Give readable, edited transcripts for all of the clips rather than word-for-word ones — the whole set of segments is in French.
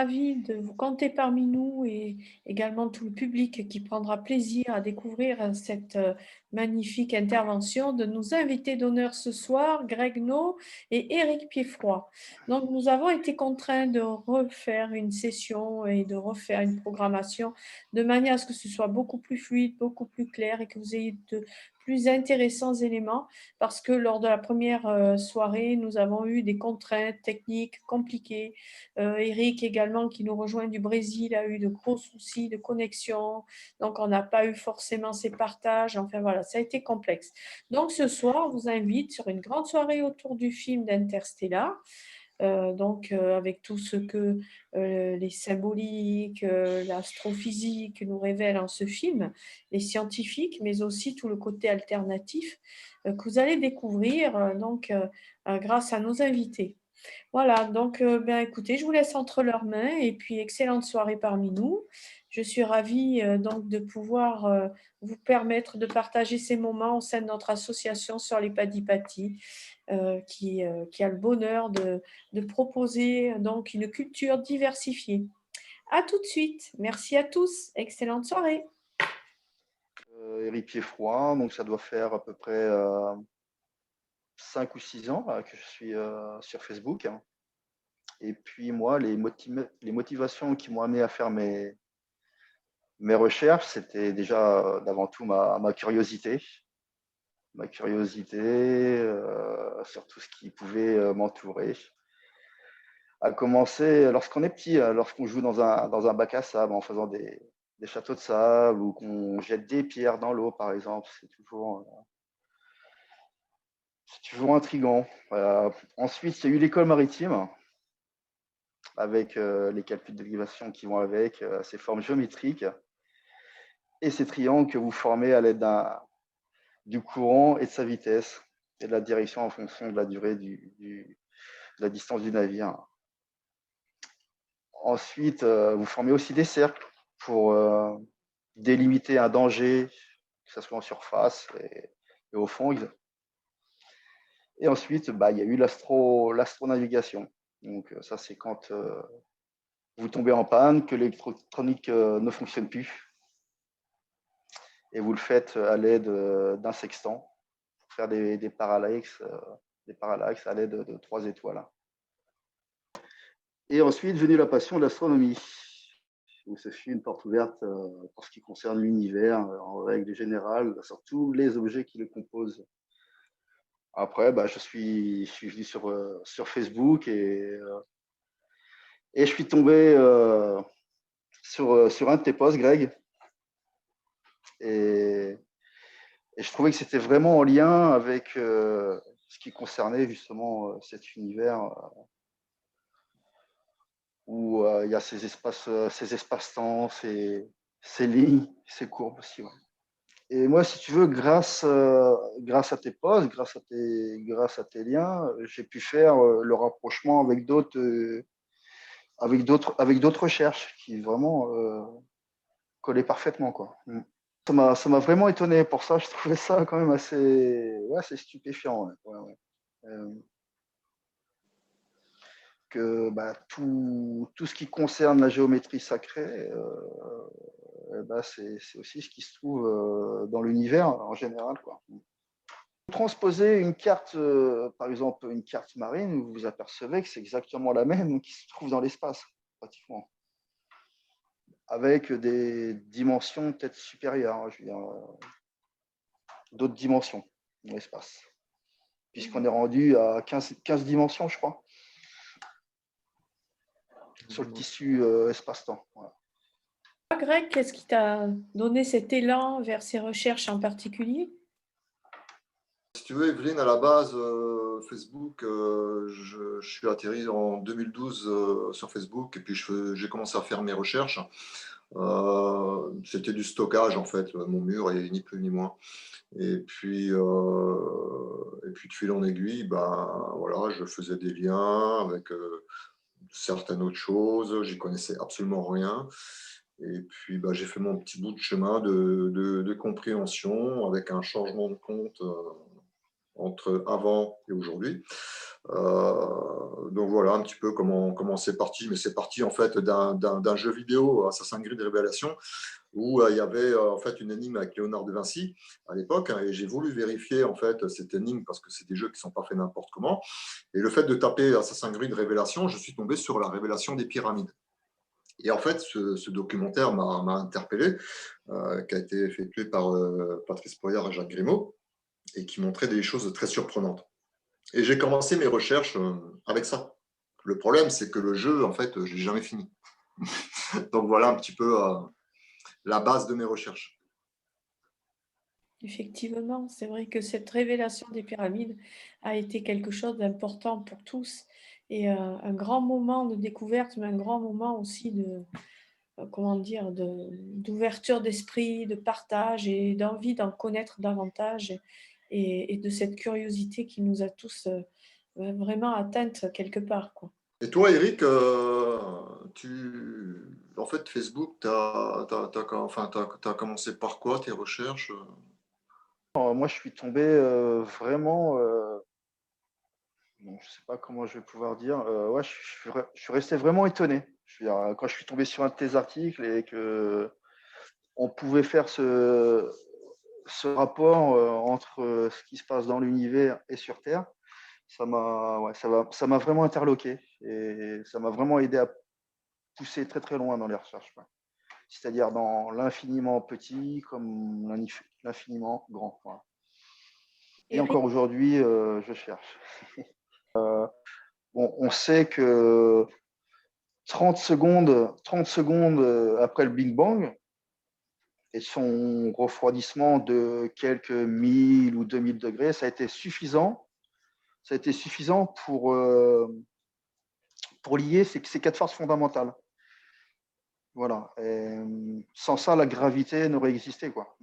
ravie de vous compter parmi nous et également tout le public qui prendra plaisir à découvrir cette magnifique intervention de nos invités d'honneur ce soir, Greg No et Éric Pieffroy. Donc, nous avons été contraints de refaire une session et de refaire une programmation de manière à ce que ce soit beaucoup plus fluide, beaucoup plus clair et que vous ayez de plus intéressants éléments parce que lors de la première soirée, nous avons eu des contraintes techniques compliquées. Eric également, qui nous rejoint du Brésil, a eu de gros soucis de connexion. Donc, on n'a pas eu forcément ces partages. Enfin, voilà, ça a été complexe. Donc, ce soir, on vous invite sur une grande soirée autour du film d'Interstellar. Avec tout ce que les symboliques, l'astrophysique nous révèlent en ce film, les scientifiques, mais aussi tout le côté alternatif que vous allez découvrir grâce à nos invités. Voilà, écoutez, je vous laisse entre leurs mains et puis excellente soirée parmi nous. Je suis ravie donc de pouvoir vous permettre de partager ces moments au sein de notre association sur les Padipati, qui a le bonheur de proposer donc une culture diversifiée. À tout de suite. Merci à tous. Excellente soirée. Éric Pieffroy, donc ça doit faire à peu près 5 ou 6 ans que je suis sur Facebook. Et puis moi, les motivations qui m'ont amené à faire mes recherches, c'était déjà d'avant tout ma curiosité. Ma curiosité sur tout ce qui pouvait m'entourer. À commencer lorsqu'on est petit, lorsqu'on joue dans un bac à sable en faisant des châteaux de sable ou qu'on jette des pierres dans l'eau, par exemple. C'est toujours intriguant. Ensuite, il y a eu l'école maritime avec les calculs de dérivation qui vont avec, ces formes géométriques et ces triangles que vous formez à l'aide du courant et de sa vitesse et de la direction en fonction de la durée de la distance du navire. Ensuite, vous formez aussi des cercles pour délimiter un danger, que ce soit en surface et au fond. Et ensuite, il y a eu l'astronavigation. Donc ça, c'est quand vous tombez en panne, que l'électronique ne fonctionne plus. Et vous le faites à l'aide d'un sextant pour faire des parallaxes à l'aide de 3 étoiles. Et ensuite, venue la passion de l'astronomie. Donc, ce fut une porte ouverte pour ce qui concerne l'univers, en règle générale, sur tous les objets qui le composent. Après, je suis venu sur Facebook et je suis tombé sur un de tes posts, Greg. Et je trouvais que c'était vraiment en lien avec ce qui concernait justement cet univers où il y a ces espaces-temps, ces lignes, ces courbes aussi. Ouais. Et moi, si tu veux, grâce à tes posts, grâce à tes liens, j'ai pu faire le rapprochement avec d'autres recherches qui vraiment collaient parfaitement, quoi. Ça m'a vraiment étonné. Pour ça, je trouvais ça quand même assez stupéfiant. Ouais. Que tout ce qui concerne la géométrie sacrée, c'est aussi ce qui se trouve dans l'univers en général, quoi. Transposer une carte, par exemple une carte marine, vous vous apercevez que c'est exactement la même qui se trouve dans l'espace, pratiquement, avec des dimensions peut-être supérieures, hein, je veux dire, d'autres dimensions dans l'espace, puisqu'on est rendu à 15 dimensions, je crois, sur le tissu espace-temps. Voilà. Greg, qu'est-ce qui t'a donné cet élan vers ces recherches en particulier? Si tu veux, Evelyne, à la base, Facebook, je suis atterri en 2012 sur Facebook et puis j'ai commencé à faire mes recherches. C'était du stockage en fait, mon mur et ni plus ni moins. Et puis de fil en aiguille, voilà, je faisais des liens avec certaines autres choses. J'y connaissais absolument rien. Et puis j'ai fait mon petit bout de chemin de compréhension avec un changement de compte entre avant et aujourd'hui. Donc voilà un petit peu comment c'est parti, mais c'est parti en fait d'un jeu vidéo, Assassin's Creed Révélation, où il y avait en fait une énigme avec Léonard de Vinci à l'époque, hein, et j'ai voulu vérifier en fait cette énigme parce que c'est des jeux qui ne sont pas faits n'importe comment. Et le fait de taper Assassin's Creed Révélation, je suis tombé sur la révélation des pyramides. Et en fait, ce documentaire m'a interpellé, qui a été effectué par Patrice Poyard et Jacques Grimaud, et qui montrait des choses très surprenantes. Et j'ai commencé mes recherches avec ça. Le problème, c'est que le jeu, en fait, je ne l'ai jamais fini. Donc voilà un petit peu la base de mes recherches. Effectivement, c'est vrai que cette révélation des pyramides a été quelque chose d'important pour tous et un grand moment de découverte, mais un grand moment aussi de, comment dire, d'ouverture d'esprit, de partage et d'envie d'en connaître davantage et de cette curiosité qui nous a tous vraiment atteintes quelque part, quoi. Et toi, Eric, en fait, Facebook, tu as commencé par quoi tes recherches? Moi, je suis tombé vraiment, bon, je ne sais pas comment je vais pouvoir dire, ouais, je suis resté vraiment étonné. Je veux dire, quand je suis tombé sur un de tes articles et que on pouvait faire ce rapport entre ce qui se passe dans l'univers et sur Terre, ça m'a vraiment interloqué et ça m'a vraiment aidé à pousser très très loin dans les recherches. Ouais. C'est-à-dire dans l'infiniment petit comme l'infiniment grand. Voilà. Et Eric, encore aujourd'hui, je cherche. Bon, on sait que 30 secondes après le Big Bang et son refroidissement de quelques 1000 ou 2000 degrés, ça a été suffisant. Ça a été suffisant pour lier ces quatre forces fondamentales. Voilà. Et sans ça, la gravité n'aurait existé, quoi.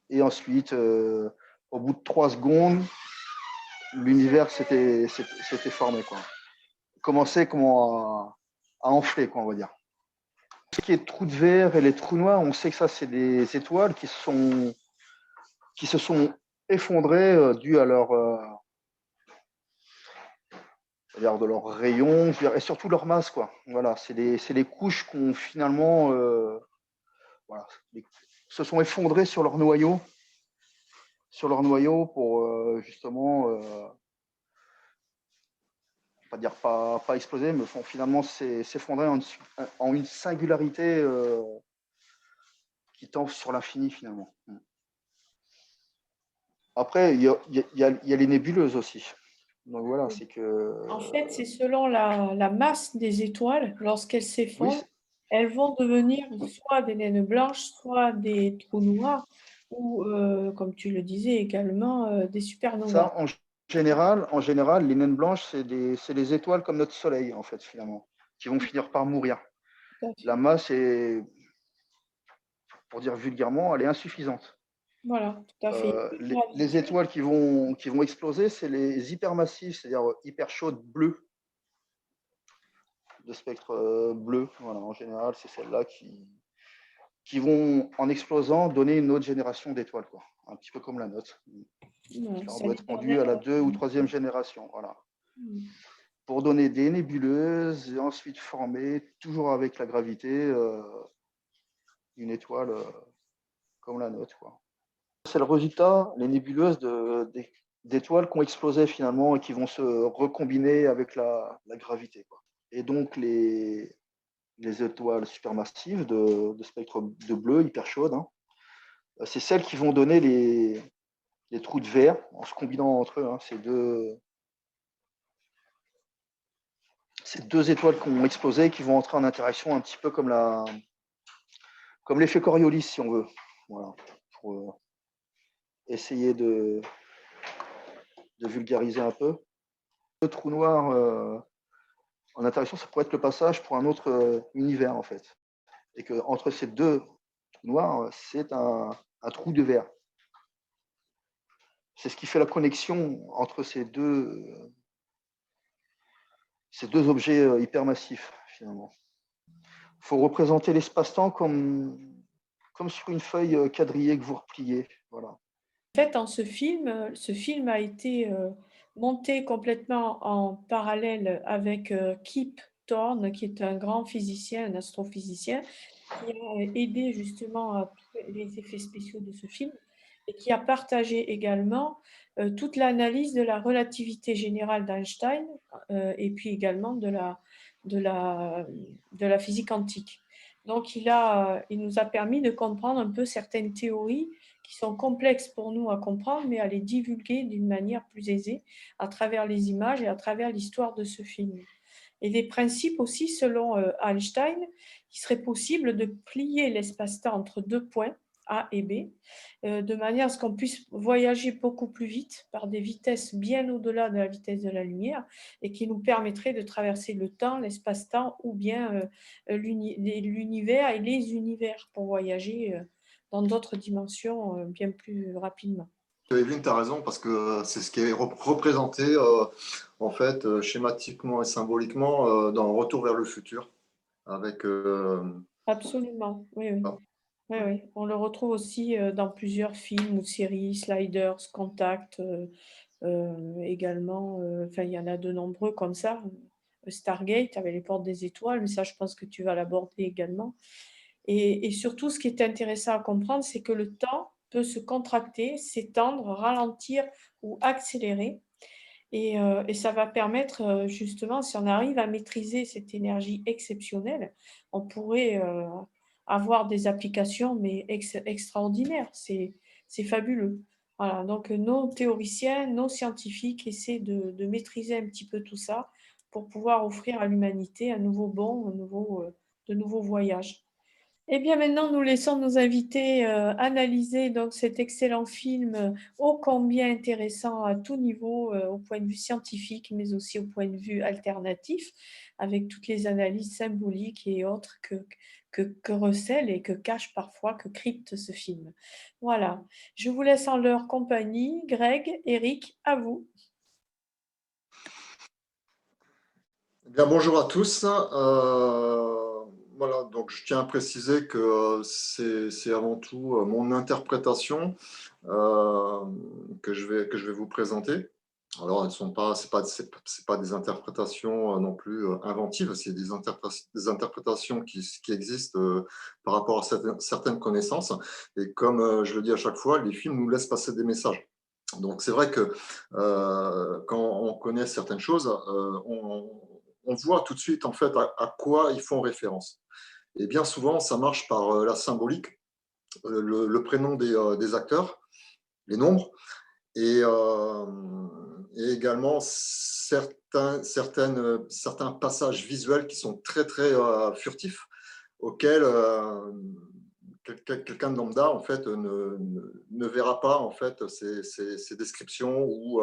Et ensuite, au bout de 3 secondes, l'univers s'était formé, quoi. Commençait à enfler, quoi, on va dire. Ce qui est trous de verre et les trous noirs, on sait que ça, c'est des étoiles qui se sont effondrées dues à de leurs rayons et surtout leur masse, quoi. Voilà, c'est les couches qu'on finalement voilà, se sont effondrées sur leur noyau pour justement pas dire pas exploser, mais font finalement s'effondrer en une singularité qui tend sur l'infini finalement. Après, il y a les nébuleuses aussi. Donc voilà, c'est que. en fait, c'est selon la masse des étoiles, lorsqu'elles Oui, s'effondrent, elles vont devenir soit des naines blanches, soit des trous noirs, ou, comme tu le disais également, des supernovas. ça, en général, les naines blanches, c'est des étoiles comme notre Soleil, en fait, finalement, qui vont finir par mourir. Tout à La fait. masse est, pour dire vulgairement, elle est insuffisante. Voilà, tout à fait. Les étoiles qui vont exploser, c'est les hypermassifs, c'est-à-dire hyper chaudes bleues, de spectre bleu. Voilà, en général, c'est celles-là qui vont, en explosant, donner une autre génération d'étoiles, quoi. Un petit peu comme la nôtre. Ouais, On ça doit les être rendu permet à la de- 2e ou 3e génération. Voilà. Mm. Pour donner des nébuleuses et ensuite former, toujours avec la gravité, une étoile comme la nôtre, quoi. C'est le résultat, les nébuleuses d'étoiles qui ont explosé finalement et qui vont se recombiner avec la gravité, quoi. Et donc les étoiles supermassives de spectre de bleu hyper chaudes, hein, c'est celles qui vont donner les trous de verre en se combinant entre eux. Hein, ces deux étoiles qui ont explosé, qui vont entrer en interaction un petit peu comme l'effet Coriolis, si on veut. Voilà, pour essayer de vulgariser un peu. Le trou noir en interaction, ça pourrait être le passage pour un autre univers, en fait. Et qu'entre ces deux trous noirs, c'est un trou de verre. C'est ce qui fait la connexion entre ces deux objets hypermassifs, finalement. Il faut représenter l'espace-temps comme sur une feuille quadrillée que vous repliez. Voilà. fait, ce film a été monté complètement en parallèle avec Kip Thorne, qui est un grand physicien, un astrophysicien, qui a aidé justement à tous les effets spéciaux de ce film et qui a partagé également toute l'analyse de la relativité générale d'Einstein et puis également de la, de la physique quantique. Donc, il nous a permis de comprendre un peu certaines théories qui sont complexes pour nous à comprendre, mais à les divulguer d'une manière plus aisée à travers les images et à travers l'histoire de ce film. Et des principes aussi, selon Einstein, qu'il serait possible de plier l'espace-temps entre deux points, A et B, de manière à ce qu'on puisse voyager beaucoup plus vite, par des vitesses bien au-delà de la vitesse de la lumière, et qui nous permettrait de traverser le temps, l'espace-temps, ou bien l'univers et les univers pour voyager dans d'autres dimensions bien plus rapidement. Evelyne, tu as raison, parce que c'est ce qui est représenté en fait schématiquement et symboliquement dans Retour vers le futur. Avec, Absolument, oui, oui. ah, Oui, oui. On le retrouve aussi dans plusieurs films ou séries, Sliders, Contact, également. Enfin, il y en a de nombreux comme ça. Stargate avec les portes des étoiles, mais ça, je pense que tu vas l'aborder également. Et surtout, ce qui est intéressant à comprendre, c'est que le temps peut se contracter, s'étendre, ralentir ou accélérer. Et ça va permettre justement, si on arrive à maîtriser cette énergie exceptionnelle, on pourrait avoir des applications mais extraordinaires. C'est fabuleux. Voilà, donc nos théoriciens, nos scientifiques essaient de maîtriser un petit peu tout ça pour pouvoir offrir à l'humanité un nouveau bond, de nouveaux voyages. Eh bien, maintenant, nous laissons nos invités analyser donc cet excellent film ô combien intéressant à tout niveau, au point de vue scientifique, mais aussi au point de vue alternatif, avec toutes les analyses symboliques et autres que recèle et que cache parfois, que crypte ce film. Voilà, je vous laisse en leur compagnie. Greg, Eric, à vous. eh bien, bonjour à tous. Voilà, donc je tiens à préciser que c'est avant tout mon interprétation que je vais vous présenter. Alors, elles sont pas, c'est pas des interprétations non plus inventives, c'est des interprétations qui existent par rapport à certaines connaissances. Et comme je le dis à chaque fois, les films nous laissent passer des messages. Donc, c'est vrai que quand on connaît certaines choses, on voit tout de suite en fait à quoi ils font référence. Et bien souvent, ça marche par la symbolique, le prénom des acteurs, les nombres, et, euh, et également certains passages visuels qui sont très très furtifs, auxquels quelqu'un de lambda en fait ne verra pas en fait ces descriptions ou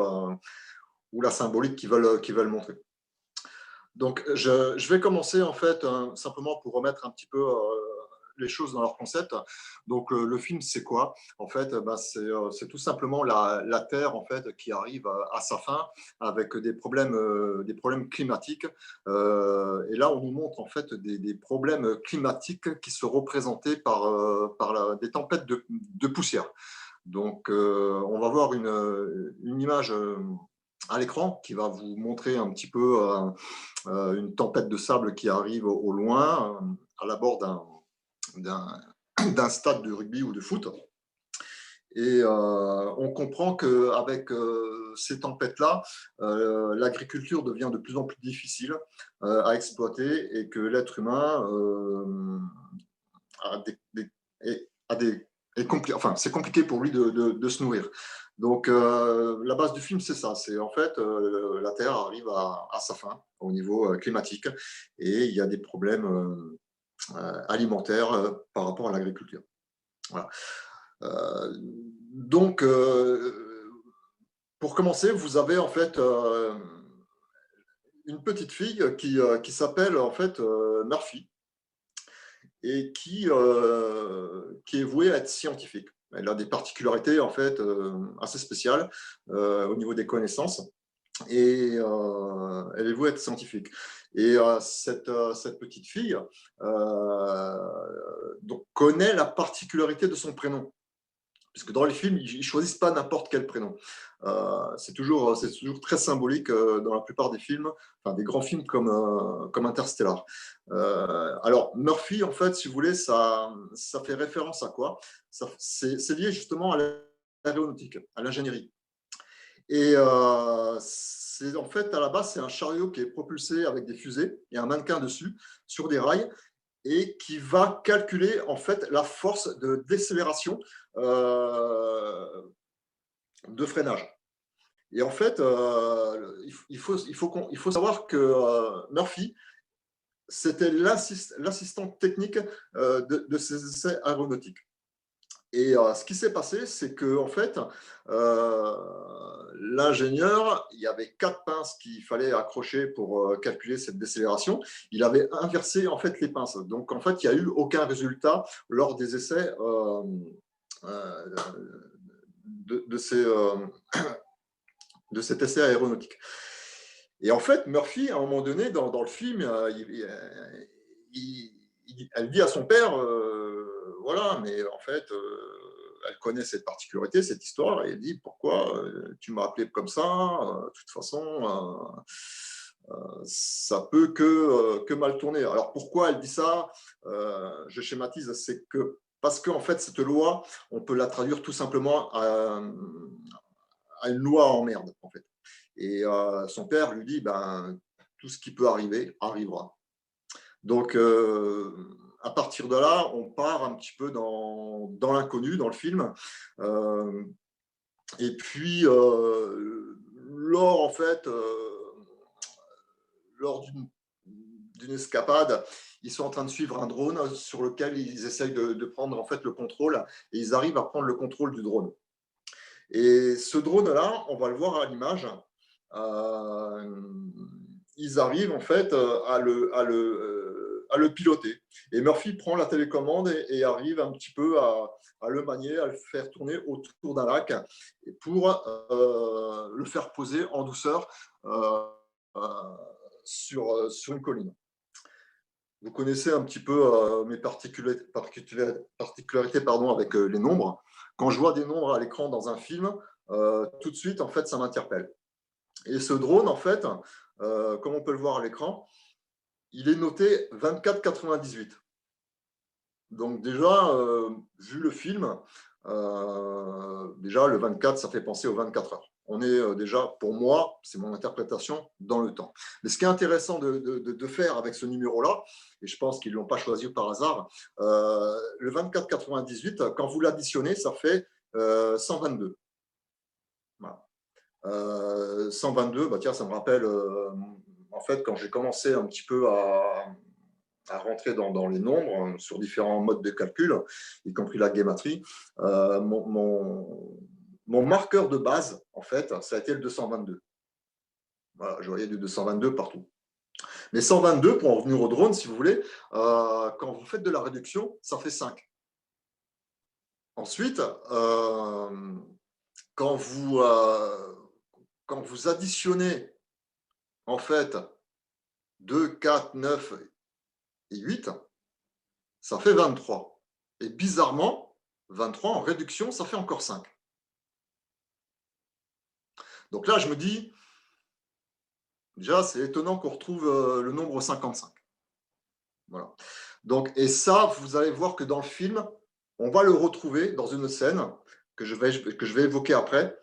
la symbolique qu'ils veulent montrer. Donc, je vais commencer en fait simplement pour remettre un petit peu les choses dans leur concept. Donc, le film, c'est quoi? En fait, c'est tout simplement la Terre en fait qui arrive à sa fin avec des problèmes climatiques. Et là, on nous montre en fait des problèmes climatiques qui sont représentés par des tempêtes de poussière. Donc, on va voir une image à l'écran qui va vous montrer un petit peu une tempête de sable qui arrive au loin, à l'abord d'un stade de rugby ou de foot. Et on comprend qu'avec ces tempêtes-là, l'agriculture devient de plus en plus difficile à exploiter et que l'être humain enfin, c'est compliqué pour lui de se nourrir. Donc, la base du film, c'est ça. C'est en fait, la Terre arrive à sa fin au niveau climatique et il y a des problèmes alimentaires par rapport à l'agriculture. Voilà. Donc, pour commencer, vous avez en fait une petite fille qui s'appelle en fait Murphy et qui est vouée à être scientifique. Elle a des particularités en fait assez spéciales au niveau des connaissances et elle est vouée à être scientifique. Et cette petite fille donc, connaît la particularité de son prénom. puisque dans les films, ils ne choisissent pas n'importe quel prénom. C'est toujours très symbolique dans la plupart des films, enfin, des grands films comme Interstellar. Alors, Murphy, en fait, si vous voulez, ça fait référence à quoi? C'est lié justement à l'aéronautique, à l'ingénierie. Et en fait, à la base, c'est un chariot qui est propulsé avec des fusées et un mannequin dessus, sur des rails, et qui va calculer en fait la force de décélération de freinage. Et en fait, il faut savoir que Murphy, c'était l'assistant technique de ces essais aéronautiques. Et ce qui s'est passé, c'est que en fait, l'ingénieur, il y avait 4 pinces qu'il fallait accrocher pour calculer cette décélération. Il avait inversé en fait les pinces. Donc en fait, il n'y a eu aucun résultat lors des essais de cet essai aéronautique. Et en fait, Murphy, à un moment donné, dans le film, elle dit à son père, voilà, mais en fait, elle connaît cette particularité, cette histoire, et elle dit, pourquoi tu m'as appelé comme ça? De toute façon, ça peut que mal tourner. Alors pourquoi elle dit ça? Je schématise, c'est que parce qu'en fait, cette loi, on peut la traduire tout simplement à une loi en merde, en fait. Et son père lui dit, ben, tout ce qui peut arriver, arrivera. Donc, à partir de là, on part un petit peu dans l'inconnu, dans le film. Et puis, en fait, lors d'une escapade, ils sont en train de suivre un drone sur lequel ils essayent de prendre en fait le contrôle, et ils arrivent à prendre le contrôle du drone. Et ce drone-là, on va le voir à l'image, ils arrivent en fait à le piloter. Et Murphy prend la télécommande et arrive un petit peu à le manier, à le faire tourner autour d'un lac pour le faire poser en douceur sur une colline. Vous connaissez un petit peu mes particularités avec les nombres. Quand je vois des nombres à l'écran dans un film, tout de suite, en fait, ça m'interpelle. Et ce drone, en fait, comme on peut le voir à l'écran, il est noté 24,98. Donc déjà, vu le film, déjà le 24, ça fait penser aux 24 heures. On est déjà, pour moi, c'est mon interprétation, dans le temps. Mais ce qui est intéressant de faire avec ce numéro-là, et je pense qu'ils ne l'ont pas choisi par hasard, le 24,98, quand vous l'additionnez, ça fait 122. Voilà. 122, bah tiens, ça me rappelle, en fait, quand j'ai commencé un petit peu à rentrer dans les nombres sur différents modes de calcul, y compris la guématrie, mon marqueur de base, en fait, ça a été le 222. Voilà, je voyais du 222 partout. Mais 122, pour en revenir au drone, si vous voulez, quand vous faites de la réduction, ça fait 5. Ensuite, quand vous additionnez en fait 2, 4, 9 et 8, ça fait 23. Et bizarrement, 23 en réduction, ça fait encore 5. Donc là, je me dis, déjà, c'est étonnant qu'on retrouve le nombre 55. Voilà. Donc, et ça, vous allez voir que dans le film, on va le retrouver dans une scène que je vais évoquer après.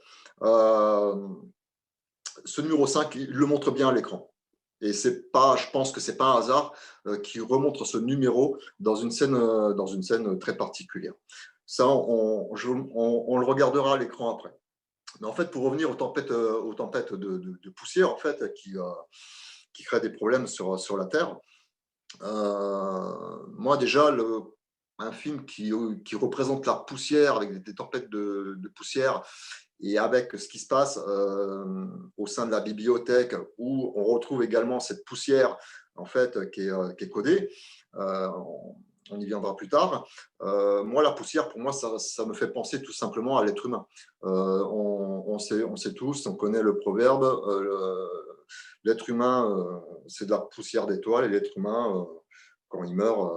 Ce numéro 5, il le montre bien à l'écran. Et je pense que ce n'est pas un hasard qui remontre ce numéro dans une scène très particulière. Ça, on le regardera à l'écran après. Mais en fait, pour revenir aux tempêtes de poussière, en fait, qui créent des problèmes sur la Terre, moi déjà, un film qui représente la poussière avec des tempêtes de poussière, et avec ce qui se passe au sein de la bibliothèque, où on retrouve également cette poussière en fait qui est codée. On y viendra plus tard. Moi, la poussière, pour moi, ça me fait penser tout simplement à l'être humain. On sait tous, on connaît le proverbe, l'être humain, c'est de la poussière d'étoile, et l'être humain, quand il meurt,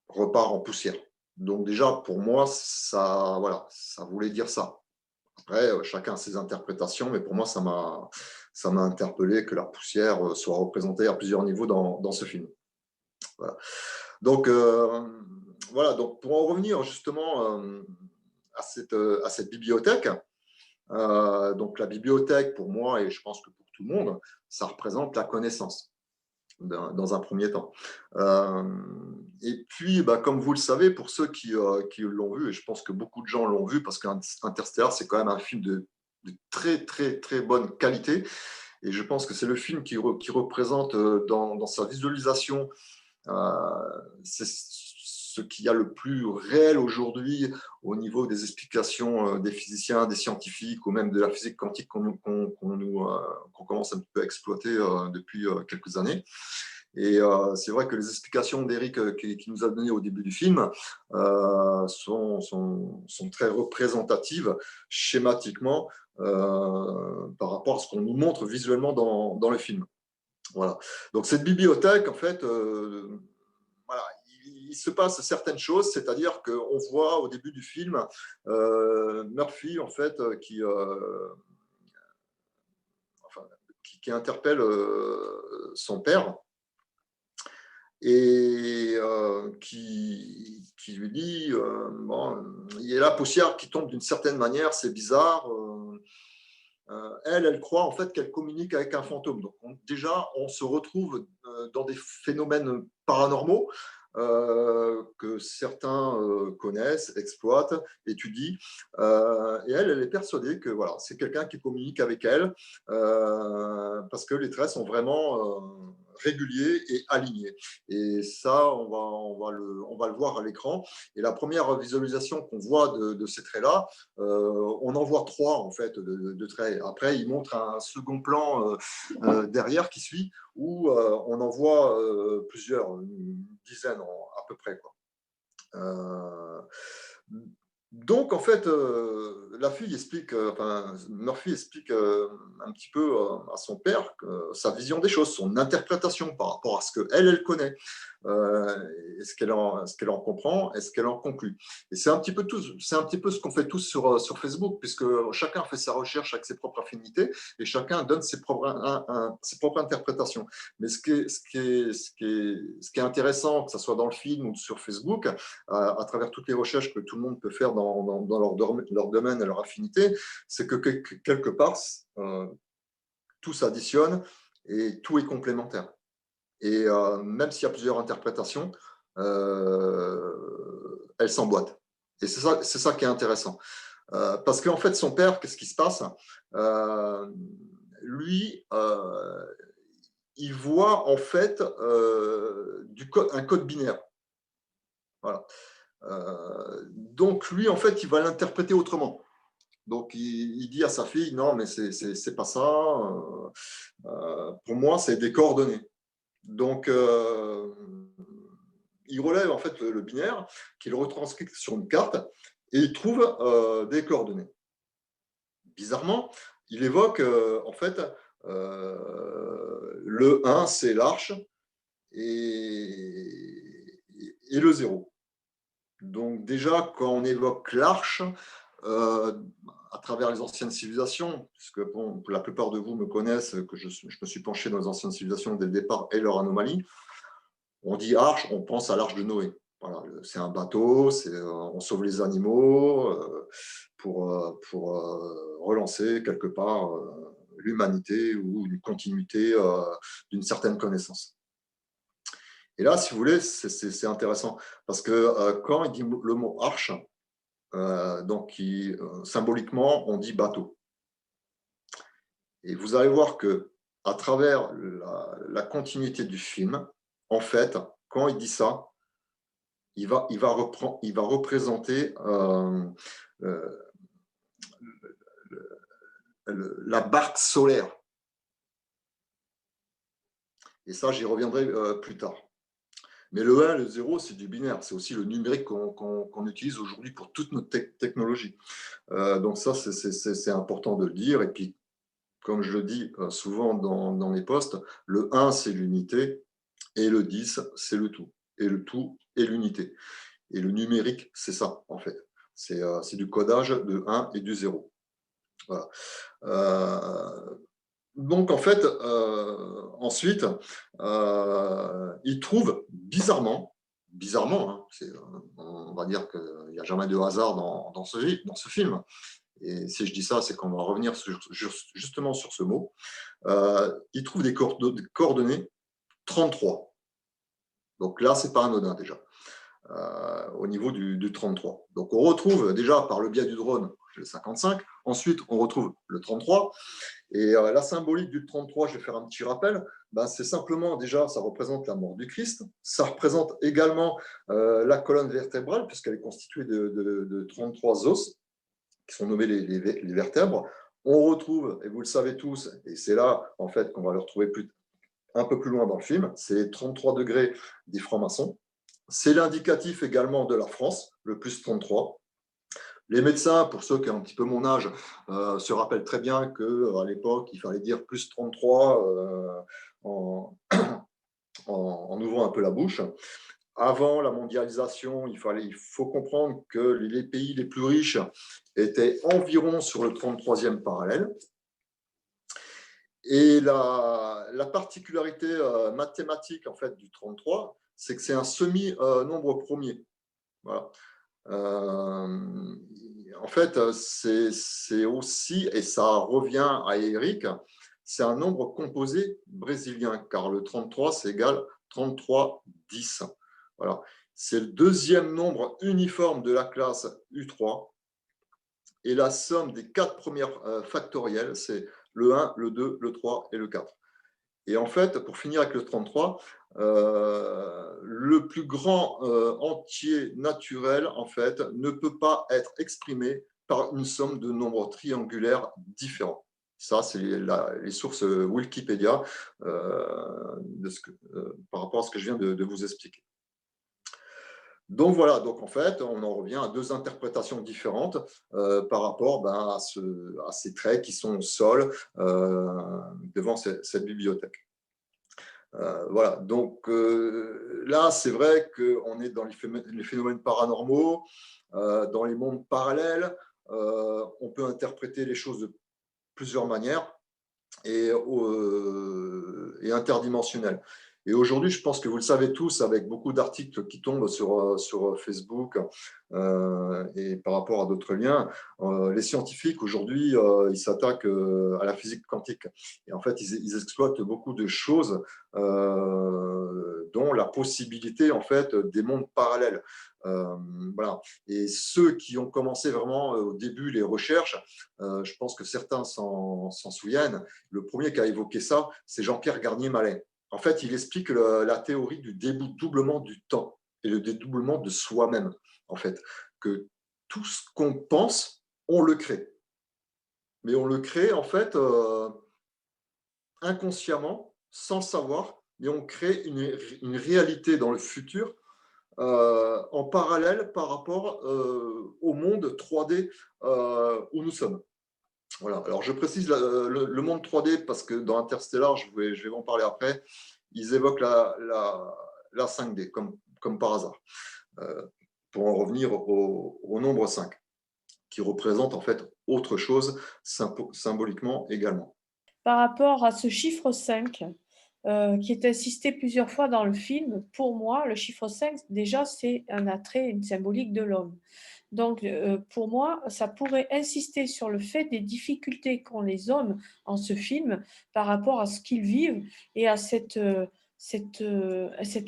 repart en poussière. Donc déjà, pour moi, ça, voilà, ça voulait dire ça. Après, chacun a ses interprétations, mais pour moi, ça m'a interpellé que la poussière soit représentée à plusieurs niveaux dans ce film. Voilà. Donc, voilà, donc pour en revenir justement à cette bibliothèque, donc la bibliothèque, pour moi, et je pense que pour tout le monde, ça représente la connaissance dans un premier temps. Et puis, comme vous le savez, pour ceux qui l'ont vu, et je pense que beaucoup de gens l'ont vu, parce qu'Interstellar, c'est quand même un film de très, très, très bonne qualité. Et je pense que c'est le film qui représente dans sa visualisation c'est ce qu'il y a le plus réel aujourd'hui au niveau des explications des physiciens, des scientifiques ou même de la physique quantique qu'on commence un peu à exploiter depuis quelques années. Et c'est vrai que les explications d'Eric qui nous a données au début du film sont très représentatives schématiquement par rapport à ce qu'on nous montre visuellement dans le film. Voilà. Donc cette bibliothèque, en fait, voilà, il se passe certaines choses, c'est-à-dire qu'on voit au début du film Murphy, en fait, qui interpelle son père et qui lui dit bon, il y a la poussière qui tombe d'une certaine manière, c'est bizarre. Elle croit en fait qu'elle communique avec un fantôme. Donc déjà, on se retrouve dans des phénomènes paranormaux que certains connaissent, exploitent, étudient. Et elle est persuadée que voilà, c'est quelqu'un qui communique avec elle parce que les traits sont vraiment réguliers et alignés. Et ça, on va le voir à l'écran. Et la première visualisation qu'on voit de ces traits-là, on en voit 3 en fait de traits. Après, il montre un second plan derrière qui suit où on en voit plusieurs, une dizaine à peu près, quoi. Donc, en fait, la fille explique, enfin, Murphy explique un petit peu à son père sa vision des choses, son interprétation par rapport à ce qu'elle connaît, est-ce qu'elle en comprend, est-ce qu'elle en conclut. Et c'est un petit peu ce qu'on fait tous sur Facebook, puisque chacun fait sa recherche avec ses propres affinités et chacun donne ses propres interprétations. Mais ce qui est intéressant, que ce soit dans le film ou sur Facebook, à travers toutes les recherches que tout le monde peut faire dans leur domaine et leur affinité, c'est que quelque part, tout s'additionne et tout est complémentaire. Et même s'il y a plusieurs interprétations, elles s'emboîtent. Et c'est ça qui est intéressant. Parce qu'en fait, son père, qu'est-ce qui se passe lui, il voit en fait un code binaire. Voilà. Donc lui, en fait, il va l'interpréter autrement. Donc il dit à sa fille, non, mais c'est pas ça. Pour moi, c'est des coordonnées. Donc il relève en fait le binaire, qu'il retranscrit sur une carte, et il trouve des coordonnées. Bizarrement, il évoque en fait le 1, c'est l'arche, et le 0. Donc déjà, quand on évoque l'arche, à travers les anciennes civilisations, puisque bon, la plupart de vous me connaissent, que je me suis penché dans les anciennes civilisations dès le départ et leurs anomalies, on dit arche, on pense à l'arche de Noé. Voilà, c'est un bateau, on sauve les animaux pour relancer quelque part l'humanité ou une continuité d'une certaine connaissance. Et là, si vous voulez, c'est intéressant parce que quand il dit le mot arche, donc symboliquement, on dit bateau. Et vous allez voir que à travers la continuité du film, en fait, quand il dit ça, il va représenter la barque solaire. Et ça, j'y reviendrai plus tard. Mais le 1 et le 0, c'est du binaire. C'est aussi le numérique qu'on utilise aujourd'hui pour toute notre technologie. Donc ça, c'est important de le dire. Et puis, comme je le dis souvent dans mes posts, le 1, c'est l'unité, et le 10, c'est le tout. Et le tout est l'unité. Et le numérique, c'est ça, en fait. C'est du codage de 1 et du 0. Voilà. Donc, en fait, ensuite, il trouve bizarrement, hein, on va dire qu'il n'y a jamais de hasard dans ce film. Et si je dis ça, c'est qu'on va revenir justement sur ce mot. Il trouve des coordonnées 33. Donc là, c'est pas anodin déjà. Au niveau du 33. Donc on retrouve déjà par le biais du drone le 55, ensuite on retrouve le 33, et la symbolique du 33, je vais faire un petit rappel, c'est simplement déjà, ça représente la mort du Christ, ça représente également la colonne vertébrale, puisqu'elle est constituée de 33 os, qui sont nommés les vertèbres. On retrouve, et vous le savez tous, et c'est là en fait qu'on va le retrouver un peu plus loin dans le film, c'est les 33 degrés des francs-maçons. C'est l'indicatif également de la France, le plus 33. Les médecins, pour ceux qui ont un petit peu mon âge, se rappellent très bien qu'à l'époque, il fallait dire plus 33 en ouvrant un peu la bouche. Avant la mondialisation, il faut comprendre que les pays les plus riches étaient environ sur le 33e parallèle. Et la particularité mathématique en fait, du 33, c'est que c'est un semi-nombre premier. Voilà. En fait, c'est aussi, et ça revient à Eric, c'est un nombre composé brésilien, car le 33, c'est égal 33,10. Voilà. C'est le deuxième nombre uniforme de la classe U3. Et la somme des 4 premières factorielles, c'est le 1, le 2, le 3 et le 4. Et en fait, pour finir avec le 33, le plus grand entier naturel, en fait, ne peut pas être exprimé par une somme de nombres triangulaires différents. Ça, c'est les sources Wikipédia par rapport à ce que je viens de vous expliquer. Donc voilà, donc en fait, on en revient à deux interprétations différentes par rapport à ces traits qui sont au sol devant cette bibliothèque. Voilà, donc là, c'est vrai qu'on est dans les phénomènes paranormaux, dans les mondes parallèles, on peut interpréter les choses de plusieurs manières et interdimensionnelles. Et aujourd'hui, je pense que vous le savez tous, avec beaucoup d'articles qui tombent sur Facebook et par rapport à d'autres liens, les scientifiques aujourd'hui, ils s'attaquent à la physique quantique. Et en fait, ils exploitent beaucoup de choses, dont la possibilité en fait des mondes parallèles. Voilà. Et ceux qui ont commencé vraiment au début les recherches, je pense que certains s'en souviennent. Le premier qui a évoqué ça, c'est Jean-Pierre Garnier-Mallet. En fait, il explique la théorie du dédoublement du temps et le dédoublement de soi-même. En fait, que tout ce qu'on pense, on le crée. Mais on le crée, en fait, inconsciemment, sans le savoir, mais on crée une réalité dans le futur en parallèle par rapport au monde 3D où nous sommes. Voilà. Alors, je précise le monde 3D parce que dans Interstellar, je vais en parler après, ils évoquent la 5D comme par hasard, pour en revenir au nombre 5, qui représente en fait autre chose symboliquement également. Par rapport à ce chiffre 5, qui est insisté plusieurs fois dans le film, pour moi, le chiffre 5, déjà, c'est un attrait, une symbolique de l'homme. Donc, pour moi, ça pourrait insister sur le fait des difficultés qu'ont les hommes en ce film par rapport à ce qu'ils vivent et à cet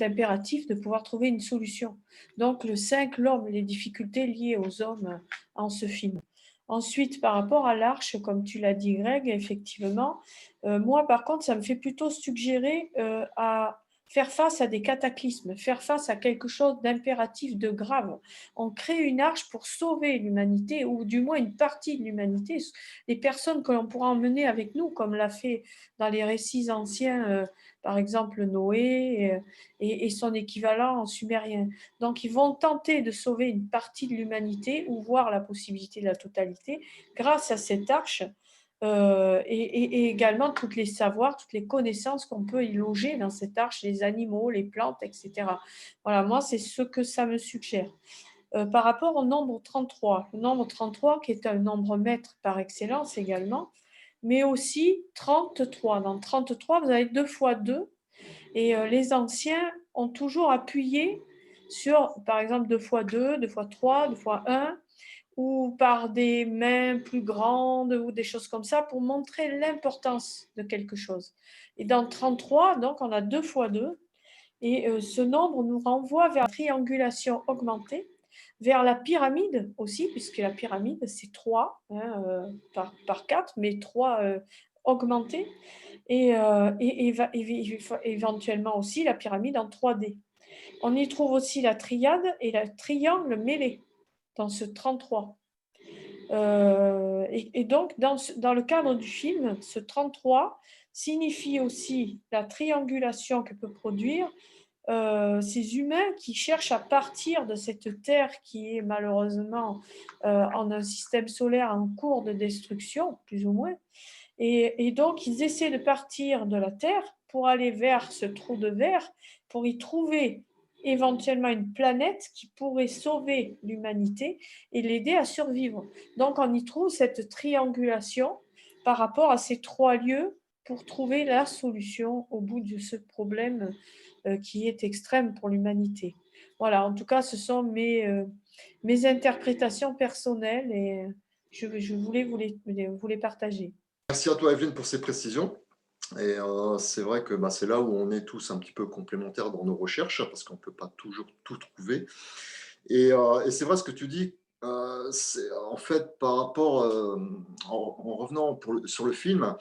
impératif de pouvoir trouver une solution. Donc, le 5, l'homme, les difficultés liées aux hommes en ce film. Ensuite, par rapport à l'arche, comme tu l'as dit, Greg, effectivement, moi, par contre, ça me fait plutôt suggérer à faire face à des cataclysmes, faire face à quelque chose d'impératif, de grave. On crée une arche pour sauver l'humanité, ou du moins une partie de l'humanité, les personnes que l'on pourra emmener avec nous, comme l'a fait dans les récits anciens, par exemple Noé et son équivalent en sumérien. Donc, ils vont tenter de sauver une partie de l'humanité ou voir la possibilité de la totalité grâce à cette arche et également toutes les savoirs, toutes les connaissances qu'on peut y loger dans cette arche, les animaux, les plantes, etc. Voilà, moi, c'est ce que ça me suggère. Par rapport au nombre 33, le nombre 33 qui est un nombre maître par excellence également, mais aussi 33. Dans 33, vous avez 2 fois 2, et les anciens ont toujours appuyé sur, par exemple, 2 fois 2, 2 fois 3, 2 fois 1, ou par des mains plus grandes ou des choses comme ça pour montrer l'importance de quelque chose. Et dans 33, donc, on a 2 fois 2, et ce nombre nous renvoie vers la triangulation augmentée, vers la pyramide aussi, puisque la pyramide, c'est 3 par 4, mais 3 augmentés, et éventuellement aussi la pyramide en 3D. On y trouve aussi la triade et le triangle mêlé dans ce 33. Et donc, dans le cadre du film, ce 33 signifie aussi la triangulation que peut produire ces humains qui cherchent à partir de cette Terre qui est malheureusement en un système solaire en cours de destruction, plus ou moins. Et donc, ils essaient de partir de la Terre pour aller vers ce trou de verre, pour y trouver éventuellement une planète qui pourrait sauver l'humanité et l'aider à survivre. Donc, on y trouve cette triangulation par rapport à ces 3 lieux pour trouver la solution au bout de ce problème qui est extrême pour l'humanité. Voilà, en tout cas, ce sont mes interprétations personnelles, et je voulais vous les partager. Merci à toi, Evelyne, pour ces précisions. Et c'est vrai que c'est là où on est tous un petit peu complémentaires dans nos recherches, parce qu'on ne peut pas toujours tout trouver. Et c'est vrai ce que tu dis, c'est en fait par rapport, en revenant sur le film,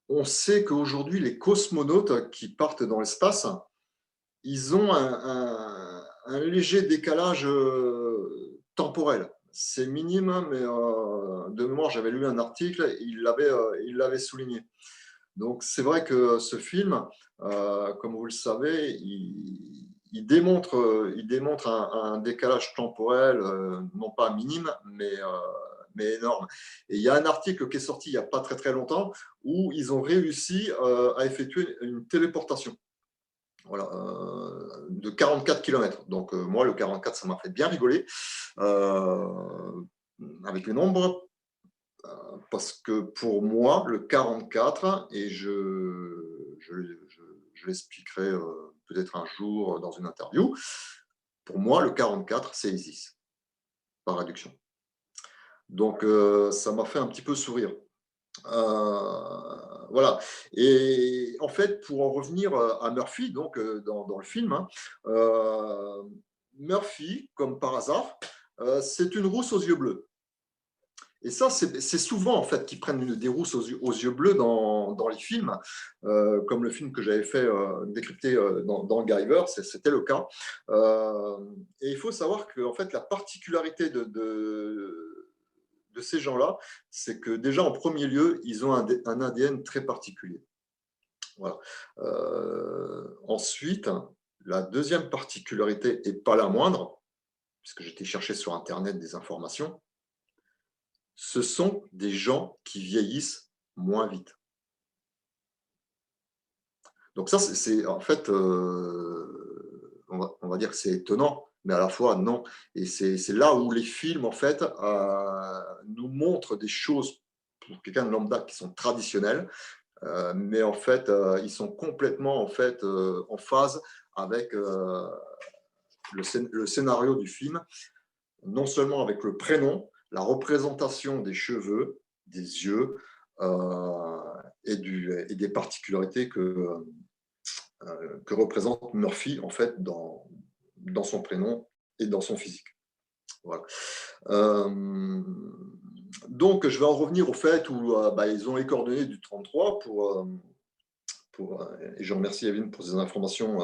on sait qu'aujourd'hui, les cosmonautes qui partent dans l'espace, ils ont un léger décalage temporel. C'est minime, mais de mémoire, j'avais lu un article, il l'avait souligné. Donc, c'est vrai que ce film, comme vous le savez, il démontre un décalage temporel, non pas minime, mais énorme. Et il y a un article qui est sorti il n'y a pas très très longtemps où ils ont réussi à effectuer une téléportation. Voilà, de 44 km. Donc, moi, le 44, ça m'a fait bien rigoler avec les nombres. Parce que pour moi, le 44, et je l'expliquerai peut-être un jour dans une interview, pour moi, le 44, c'est Isis, par réduction. Donc, ça m'a fait un petit peu sourire. Voilà. Et en fait, pour en revenir à Murphy, donc dans le film, Murphy, comme par hasard, c'est une rousse aux yeux bleus. Et ça, c'est souvent en fait qu'ils prennent des rousses aux yeux bleus dans les films, comme le film que j'avais fait décrypter dans Guyver, c'était le cas. Et il faut savoir que en fait, la particularité de ces gens-là, c'est que déjà en premier lieu, ils ont un ADN très particulier. Voilà. Ensuite, la deuxième particularité, et pas la moindre, puisque j'étais chercher sur Internet des informations, ce sont des gens qui vieillissent moins vite. Donc ça, c'est en fait, on va dire que c'est étonnant, mais à la fois non. Et c'est là où les films, en fait, nous montrent des choses, pour quelqu'un de lambda, qui sont traditionnelles, mais en fait, ils sont complètement en fait, en phase avec le scénario du film, non seulement avec le prénom, la représentation des cheveux, des yeux et des particularités que représente Murphy en fait dans son prénom et dans son physique. Voilà. Donc, je vais en revenir au fait où ils ont les coordonnées du 33 et je remercie Evelyne pour ces informations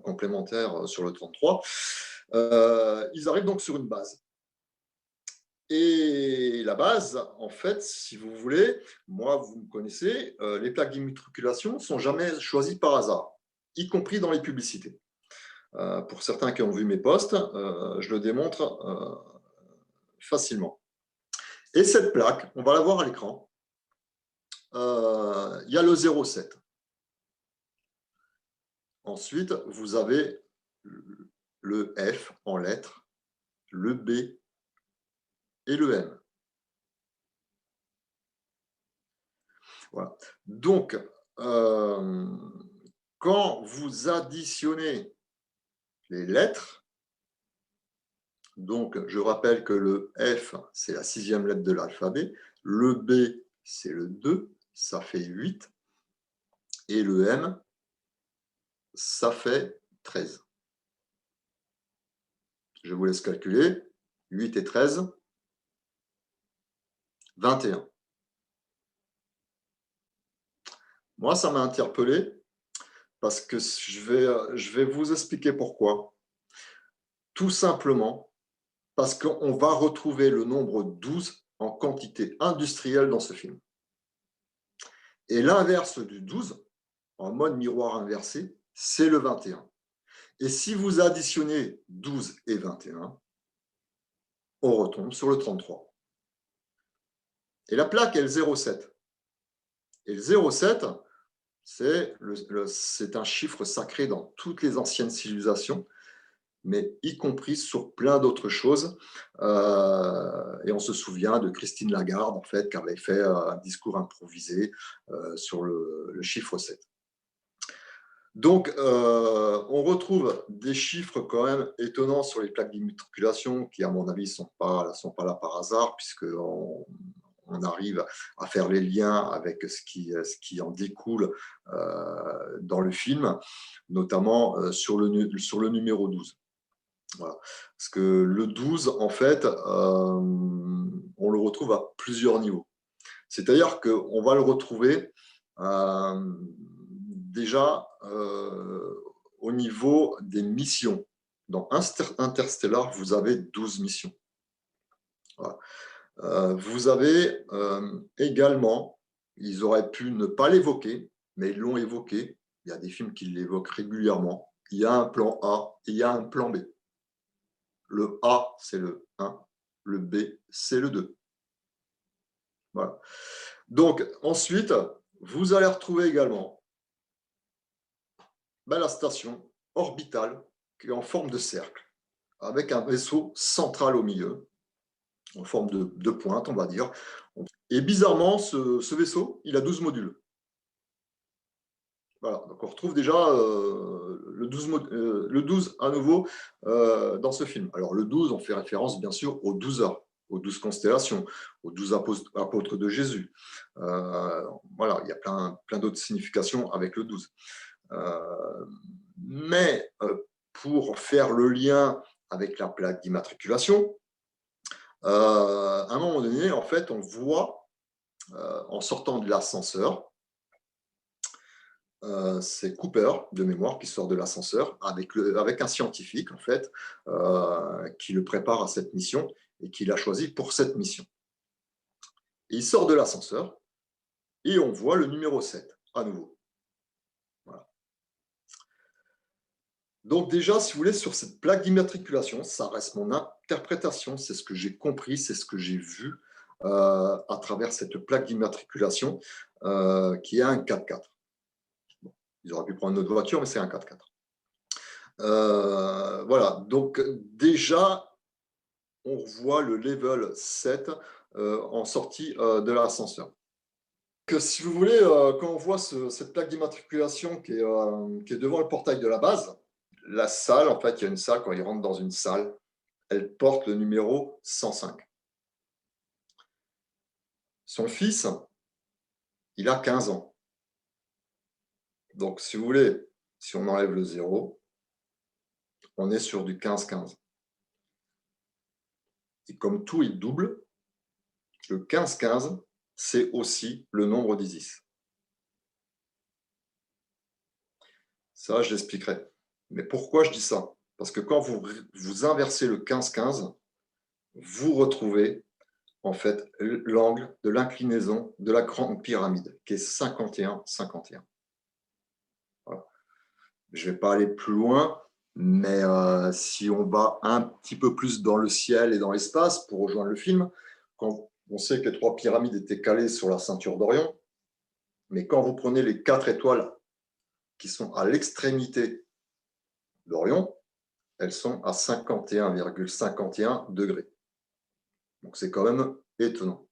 complémentaires sur le 33. Ils arrivent donc sur une base. Et la base, en fait, si vous voulez, moi, vous me connaissez, les plaques d'immatriculation ne sont jamais choisies par hasard, y compris dans les publicités. Pour certains qui ont vu mes posts, je le démontre facilement. Et cette plaque, on va la voir à l'écran. il y a le 0,7. Ensuite, vous avez le F en lettres, le B et le M. Voilà. Donc, quand vous additionnez les lettres, donc je rappelle que le F, c'est la 6e lettre de l'alphabet, le B, c'est le 2, ça fait 8, et le M, ça fait 13. Je vous laisse calculer. 8 et 13, 21. Moi, ça m'a interpellé parce que je vais vous expliquer pourquoi. Tout simplement parce qu'on va retrouver le nombre 12 en quantité industrielle dans ce film. Et l'inverse du 12, en mode miroir inversé, c'est le 21. Et si vous additionnez 12 et 21, on retombe sur le 33. Et la plaque est le 0,7. Et le 0,7, c'est un chiffre sacré dans toutes les anciennes civilisations, mais y compris sur plein d'autres choses. Et on se souvient de Christine Lagarde, en fait, qui avait fait un discours improvisé sur le chiffre 7. Donc, on retrouve des chiffres quand même étonnants sur les plaques d'immatriculation qui, à mon avis, ne sont pas là par hasard, puisqu'on arrive à faire les liens avec ce qui en découle dans le film, notamment sur le numéro 12. Voilà. Parce que le 12, en fait, on le retrouve à plusieurs niveaux. C'est-à-dire qu'on va le retrouver déjà au niveau des missions. Dans Interstellar, vous avez 12 missions. Voilà. Vous avez également, ils auraient pu ne pas l'évoquer, mais ils l'ont évoqué. Il y a des films qui l'évoquent régulièrement. Il y a un plan A et il y a un plan B. Le A, c'est le 1. Le B, c'est le 2. Voilà. Donc, ensuite, vous allez retrouver également la station orbitale qui est en forme de cercle, avec un vaisseau central au milieu, en forme de pointe, on va dire. Et bizarrement, ce vaisseau, il a 12 modules. Voilà, donc on retrouve déjà le 12 à nouveau dans ce film. Alors le 12, on fait référence bien sûr aux 12 heures, aux 12 constellations, aux 12 apôtres de Jésus. Voilà, il y a plein d'autres significations avec le 12. Mais pour faire le lien avec la plaque d'immatriculation, à un moment donné, en fait, on voit, en sortant de l'ascenseur, c'est Cooper, de mémoire, qui sort de l'ascenseur avec un scientifique, en fait, qui le prépare à cette mission et qui l'a choisi pour cette mission. Et il sort de l'ascenseur et on voit le numéro 7, à nouveau. Voilà. Donc déjà, si vous voulez, sur cette plaque d'immatriculation, ça reste mon interprétation, c'est ce que j'ai compris, c'est ce que j'ai vu à travers cette plaque d'immatriculation qui est un 4x4. Bon, ils auraient pu prendre une autre voiture, mais c'est un 4x4. Voilà, donc déjà, on voit le level 7 en sortie de l'ascenseur. Si vous voulez, quand on voit cette plaque d'immatriculation qui est devant le portail de la base, la salle, en fait, il y a une salle, quand il rentre dans une salle, elle porte le numéro 105. Son fils, il a 15 ans. Donc, si vous voulez, si on enlève le 0, on est sur du 15-15. Et comme tout est double, le 15-15, c'est aussi le nombre d'Isis. Ça, je l'expliquerai. Mais pourquoi je dis ça? Parce que quand vous inversez le 15-15, vous retrouvez en fait l'angle de l'inclinaison de la grande pyramide, qui est 51-51. Voilà. Je ne vais pas aller plus loin, mais si on va un petit peu plus dans le ciel et dans l'espace pour rejoindre le film, quand on sait que les 3 pyramides étaient calées sur la ceinture d'Orion, Mais quand vous prenez les 4 étoiles qui sont à l'extrémité d'Orion, elles sont à 51,51 degrés. Donc c'est quand même étonnant.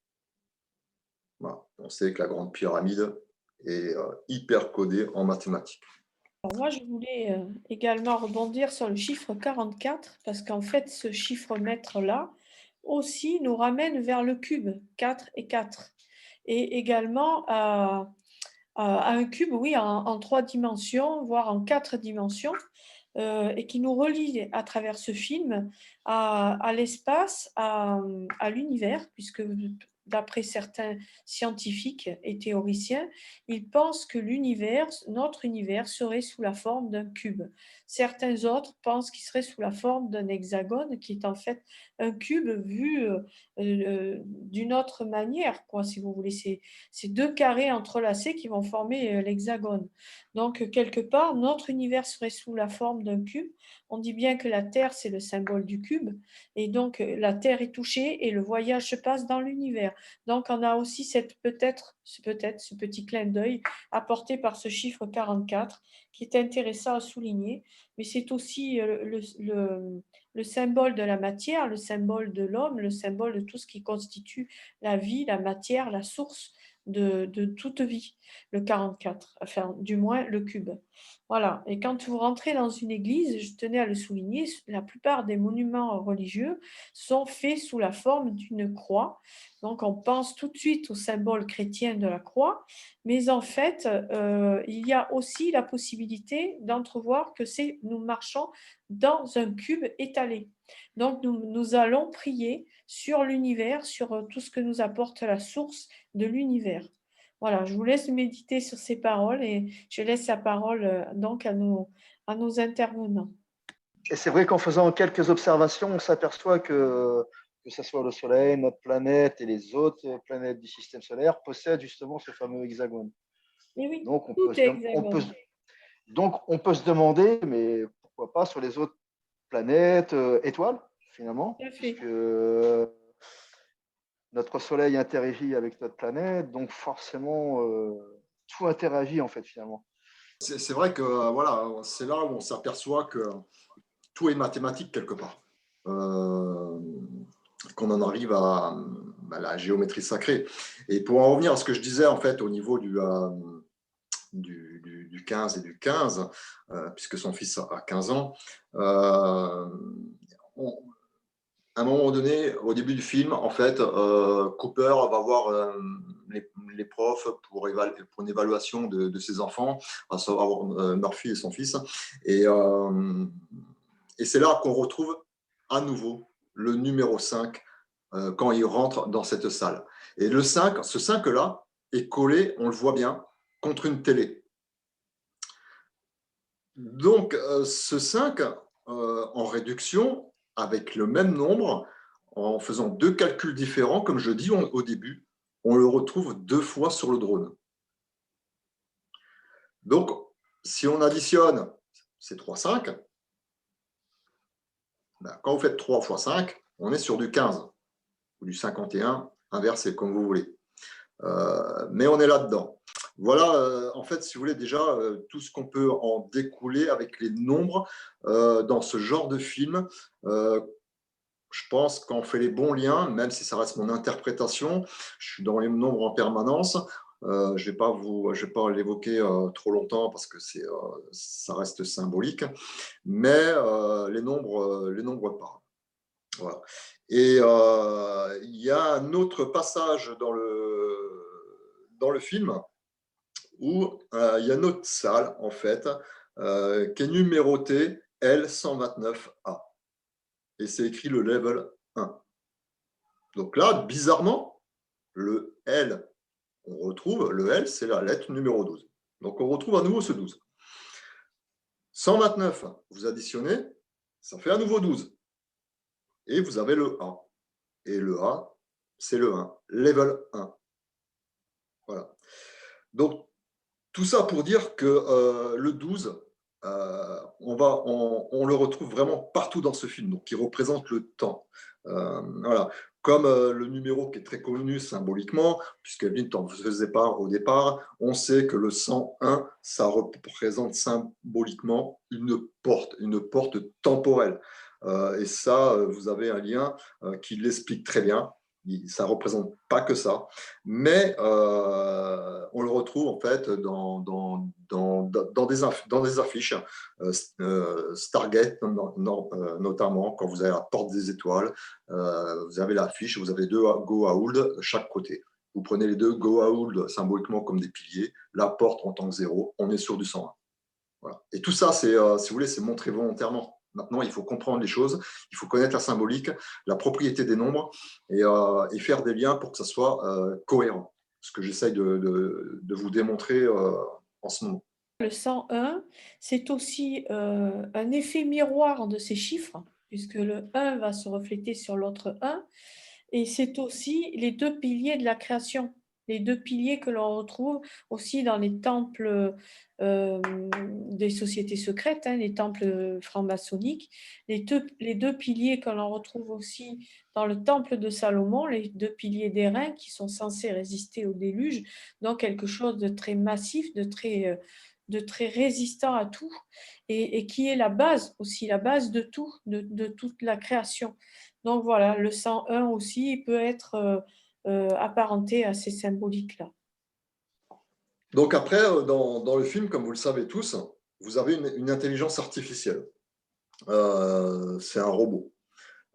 Voilà. On sait que la Grande Pyramide est hyper codée en mathématiques. Alors moi, je voulais également rebondir sur le chiffre 44, parce qu'en fait, ce chiffre mètre-là aussi nous ramène vers le cube, 4 et 4. Et également à un cube, oui, en 3 dimensions, voire en 4 dimensions, et qui nous relie à travers ce film à l'espace, à l'univers, puisque d'après certains scientifiques et théoriciens, ils pensent que l'univers, notre univers, serait sous la forme d'un cube. Certains autres pensent qu'il serait sous la forme d'un hexagone, qui est en fait un cube vu d'une autre manière, quoi, si vous voulez. C'est 2 carrés entrelacés qui vont former l'hexagone. Donc, quelque part, notre univers serait sous la forme d'un cube. On dit bien que la Terre, c'est le symbole du cube. Et donc, la Terre est touchée et le voyage se passe dans l'univers. Donc, on a aussi peut-être ce petit clin d'œil apporté par ce chiffre 44 qui est intéressant à souligner. Mais c'est aussi le symbole de la matière, le symbole de l'homme, le symbole de tout ce qui constitue la vie, la matière, la source de toute vie, le 44, enfin du moins le cube. Voilà, et quand vous rentrez dans une église, je tenais à le souligner, la plupart des monuments religieux sont faits sous la forme d'une croix. Donc on pense tout de suite au symbole chrétien de la croix, mais en fait, il y a aussi la possibilité d'entrevoir que nous marchons dans un cube étalé. Donc nous allons prier sur l'univers, sur tout ce que nous apporte la source de l'univers. Voilà, je vous laisse méditer sur ces paroles et je laisse la parole donc à nos intervenants. Et c'est vrai qu'en faisant quelques observations, on s'aperçoit que ce soit le Soleil, notre planète et les autres planètes du système solaire possèdent justement ce fameux hexagone. Et oui, Donc tout est hexagone. on peut se demander, mais pourquoi pas sur les autres planètes, étoiles, finalement, Tout à fait. puisque notre Soleil interagit avec notre planète, donc forcément, tout interagit en fait, finalement. C'est vrai que voilà, c'est là où on s'aperçoit que tout est mathématique quelque part. Qu'on en arrive à la géométrie sacrée. Et pour en revenir à ce que je disais en fait au niveau du 15 et du 15, puisque son fils a 15 ans, à un moment donné, au début du film, en fait, Cooper va voir les profs pour une évaluation de ses enfants, à savoir Murphy et son fils. Et c'est là qu'on retrouve à nouveau le numéro 5 quand il rentre dans cette salle. Et ce 5-là est collé, on le voit bien, contre une télé. Donc, ce 5, en réduction, avec le même nombre, en faisant 2 calculs différents, comme je dis au début, on le retrouve 2 fois sur le drone. Donc, si on additionne ces 3 5, quand vous faites 3 fois 5, on est sur du 15 ou du 51, inversé, comme vous voulez. Mais on est là-dedans. Voilà, en fait, si vous voulez, déjà, tout ce qu'on peut en découler avec les nombres dans ce genre de film. Je pense qu'on fait les bons liens, même si ça reste mon interprétation. Je suis dans les nombres en permanence. Je ne vais pas l'évoquer trop longtemps parce que ça reste symbolique. Mais les nombres parlent. Voilà. Et il y a un autre passage dans le film où il y a notre salle, en fait, qui est numérotée L129A. Et c'est écrit le level 1. Donc là, bizarrement, le L, on retrouve, le L, c'est la lettre numéro 12. Donc on retrouve à nouveau ce 12. 129, vous additionnez, ça fait à nouveau 12. Et vous avez le A. Et le A, c'est le 1, level 1. Voilà. Donc, tout ça pour dire que le 12, on le retrouve vraiment partout dans ce film, donc il représente le temps. Voilà. comme le numéro qui est très connu symboliquement, puisqu'Evelyne t'en faisait part au départ, on sait que le 101, ça représente symboliquement une porte temporelle. Et ça, vous avez un lien qui l'explique très bien. Ça ne représente pas que ça, mais on le retrouve en fait dans des affiches, Stargate notamment, quand vous avez la porte des étoiles, vous avez l'affiche, vous avez 2 Goa'uld chaque côté. Vous prenez les 2 Goa'uld symboliquement comme des piliers, la porte en tant que 0, on est sur du 101. Voilà. Et tout ça, si vous voulez, c'est montré volontairement. Maintenant, il faut comprendre les choses, il faut connaître la symbolique, la propriété des nombres et faire des liens pour que ça soit cohérent. Ce que j'essaye de vous démontrer en ce moment. Le 101, c'est aussi un effet miroir de ces chiffres, puisque le 1 va se refléter sur l'autre 1, et c'est aussi les 2 piliers de la création, les 2 piliers que l'on retrouve aussi dans les temples des sociétés secrètes, hein, les temples franc-maçonniques, les deux piliers que l'on retrouve aussi dans le temple de Salomon, les 2 piliers d'airain qui sont censés résister au déluge, donc quelque chose de très massif, de très résistant à tout, et qui est la base aussi, la base de tout, de toute la création. Donc voilà, le 101 aussi peut être apparenté à ces symboliques-là. Donc après, dans le film, comme vous le savez tous, vous avez une intelligence artificielle. C'est un robot.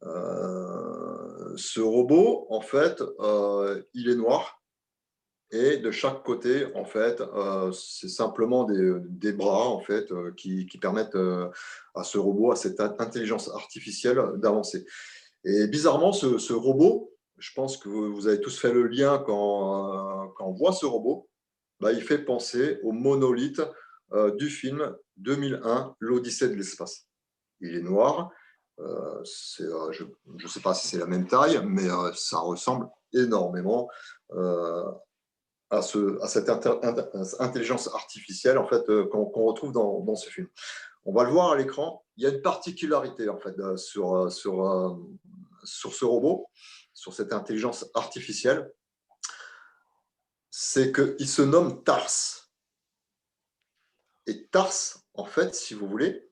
Ce robot, en fait, il est noir. Et de chaque côté, en fait, c'est simplement des bras en fait, qui permettent à ce robot, à cette intelligence artificielle d'avancer. Et bizarrement, ce robot, je pense que vous avez tous fait le lien quand on voit ce robot, bah, il fait penser au monolithe du film 2001, l'Odyssée de l'espace. Il est noir, je ne sais pas si c'est la même taille, mais ça ressemble énormément à cette intelligence artificielle en fait, qu'on retrouve dans ce film. On va le voir à l'écran. Il y a une particularité en fait, sur ce robot, sur cette intelligence artificielle, c'est qu'il se nomme TARS. Et TARS, en fait, si vous voulez,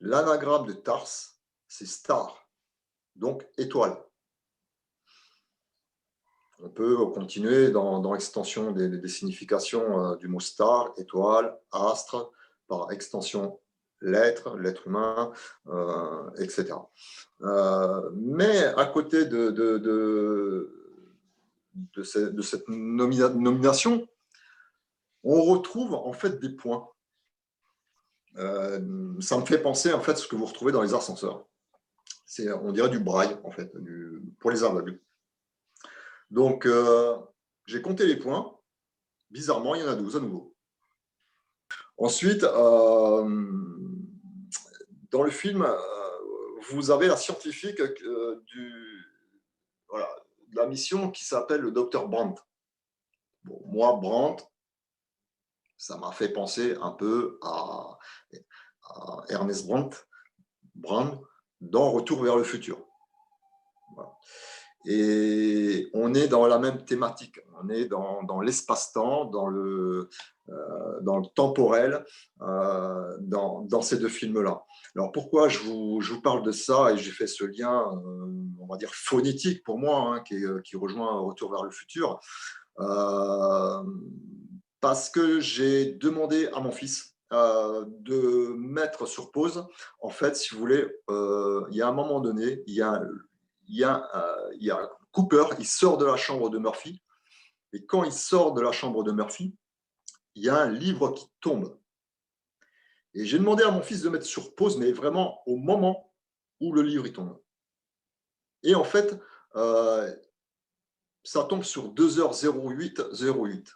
l'anagramme de TARS, c'est star, donc étoile. On peut continuer dans l'extension des significations du mot star, étoile, astre, par extension l'être humain, etc. Mais à côté de cette nomination, on retrouve en fait des points. Ça me fait penser en fait à ce que vous retrouvez dans les ascenseurs. On dirait du braille en fait, pour les aveugles. Donc, j'ai compté les points. Bizarrement, il y en a 12 à nouveau. Ensuite, dans le film, vous avez la scientifique de la mission qui s'appelle le docteur Brandt. Bon, moi, Brandt, ça m'a fait penser un peu à Ernest Brandt dans Retour vers le futur. Voilà. Et on est dans la même thématique, on est dans l'espace-temps, dans le temporel, dans ces 2 films-là. Alors pourquoi je vous parle de ça et j'ai fait ce lien, on va dire phonétique pour moi, hein, qui rejoint Retour vers le futur, parce que j'ai demandé à mon fils de mettre sur pause. En fait, si vous voulez, il y a un moment donné, il y a Cooper, il sort de la chambre de Murphy, et quand il sort de la chambre de Murphy, il y a un livre qui tombe. Et j'ai demandé à mon fils de mettre sur pause, mais vraiment au moment où le livre il tombe. Et en fait, ça tombe sur 2h08:08.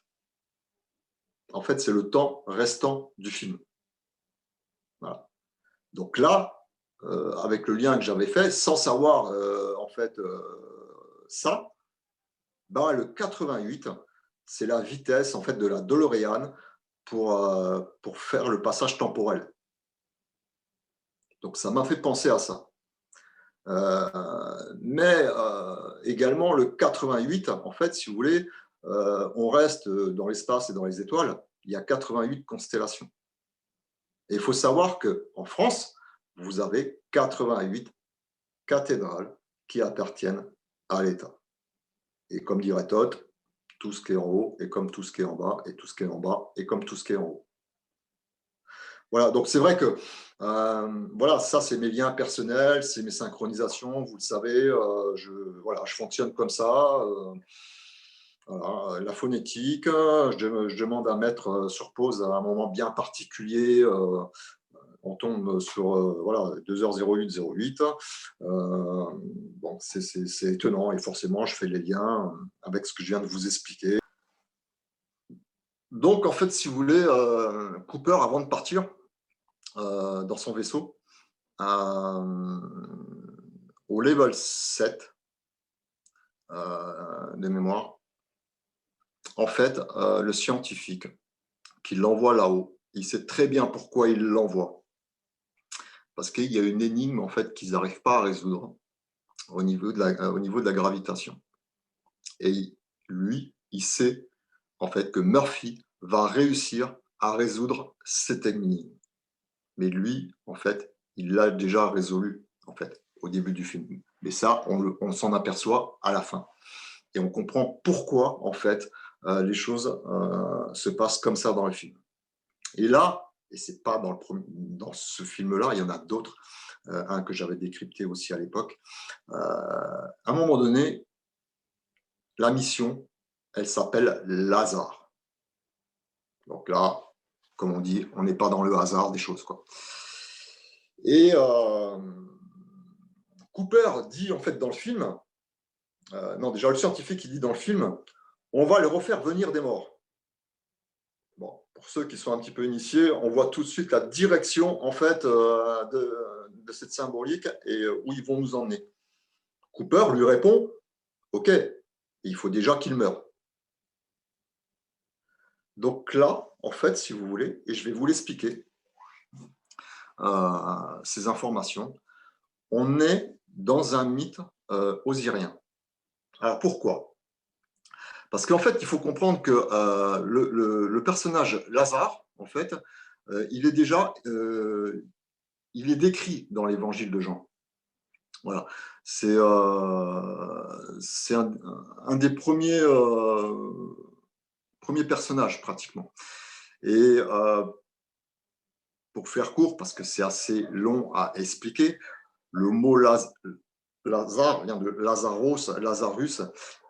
En fait, c'est le temps restant du film. Voilà. Donc là, avec le lien que j'avais fait, sans savoir en fait ça, bah, le 88, c'est la vitesse en fait de la DeLorean pour faire le passage temporel. Donc ça m'a fait penser à ça. Mais également le 88, en fait, si vous voulez, on reste dans l'espace et dans les étoiles, il y a 88 constellations. Et il faut savoir qu'en France, vous avez 88 cathédrales qui appartiennent à l'État. Et comme dirait Todd, tout ce qui est en haut est comme tout ce qui est en bas, et tout ce qui est en bas est comme tout ce qui est en haut. Voilà, donc c'est vrai que voilà, ça c'est mes liens personnels, c'est mes synchronisations, vous le savez, voilà, je fonctionne comme ça. Voilà, la phonétique, je demande à mettre sur pause à un moment bien particulier. On tombe sur voilà, 2h08, bon, c'est étonnant et forcément je fais les liens avec ce que je viens de vous expliquer. Donc en fait, si vous voulez, Cooper, avant de partir dans son vaisseau, au level 7 de mémoire, en fait, le scientifique qui l'envoie là-haut, il sait très bien pourquoi il l'envoie. Parce qu'il y a une énigme en fait qu'ils n'arrivent pas à résoudre au niveau de la gravitation. Et lui, il sait en fait que Murphy va réussir à résoudre cette énigme. Mais lui, en fait, il l'a déjà résolu en fait au début du film. Mais ça, on s'en aperçoit à la fin. Et on comprend pourquoi en fait les choses se passent comme ça dans le film. Et là, et c'est pas dans ce film-là, il y en a d'autres, un que j'avais décrypté aussi à l'époque. À un moment donné, la mission, elle s'appelle Lazare. Donc là, comme on dit, on n'est pas dans le hasard des choses, quoi. Et Cooper dit en fait dans le film, non déjà le scientifique il dit dans le film, on va le refaire venir des morts. Bon, pour ceux qui sont un petit peu initiés, on voit tout de suite la direction en fait de cette symbolique et où ils vont nous emmener. Cooper lui répond, ok, il faut déjà qu'il meure. Donc là, en fait, si vous voulez, et je vais vous l'expliquer, ces informations, on est dans un mythe osirien. Alors pourquoi? Parce qu'en fait, il faut comprendre que le personnage Lazare, en fait, il est déjà, il est décrit dans l'évangile de Jean. Voilà, c'est un des premiers personnages pratiquement. Et pour faire court, parce que c'est assez long à expliquer, le mot Lazare vient de Lazaros, Lazarus,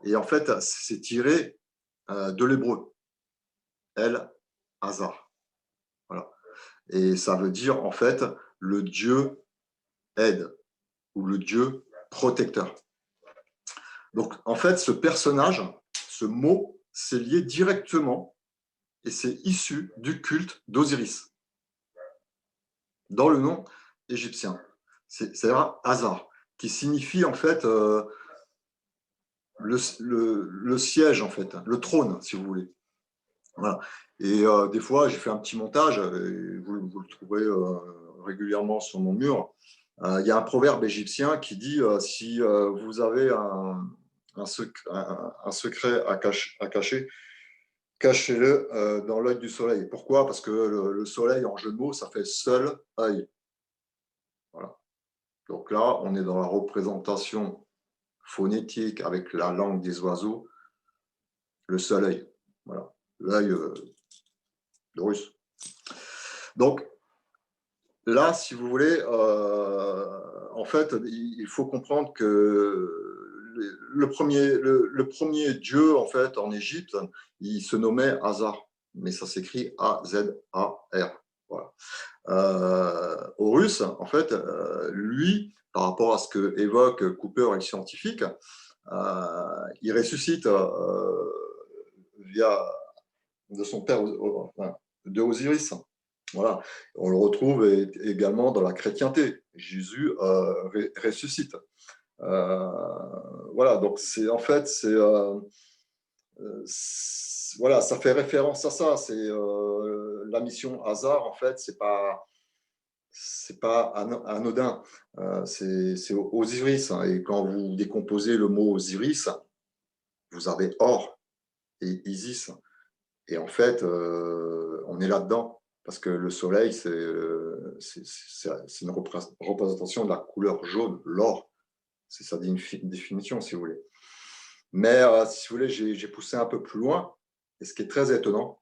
et en fait, c'est tiré de l'hébreu. El Hazar. Voilà. Et ça veut dire, en fait, le Dieu aide ou le Dieu protecteur. Donc, en fait, ce personnage, ce mot, c'est lié directement et c'est issu du culte d'Osiris dans le nom égyptien. C'est-à-dire Hazar, qui signifie en fait le siège, en fait, le trône, si vous voulez. Voilà. Et des fois, j'ai fait un petit montage, et vous le trouverez régulièrement sur mon mur. Il y a un proverbe égyptien qui dit si vous avez un secret à cacher, cachez-le dans l'œil du soleil. Pourquoi? Parce que le soleil, en jeu de mots, ça fait seul œil. Voilà. Donc là, on est dans la représentation phonétique avec la langue des oiseaux, le seul œil. Voilà. L'œil de russe. Donc, là, si vous voulez, en fait, il faut comprendre que le premier dieu, en fait, en Égypte, il se nommait Hazar, mais ça s'écrit A-Z-A-R. Voilà. Horus, en fait, lui, par rapport à ce que évoque Cooper et le scientifique, il ressuscite via de son père, de Osiris. Voilà. On le retrouve également dans la chrétienté. Jésus ressuscite. Voilà, donc c'est en fait, voilà, ça fait référence à ça. C'est la mission Hazar, en fait, c'est pas c'est pas anodin. C'est Osiris, hein. Et quand vous décomposez le mot Osiris, vous avez Or et Isis. Et en fait, on est là-dedans. Parce que le soleil, c'est une représentation de la couleur jaune, l'or. C'est sa définition, si vous voulez. Mais si vous voulez, j'ai poussé un peu plus loin. Et ce qui est très étonnant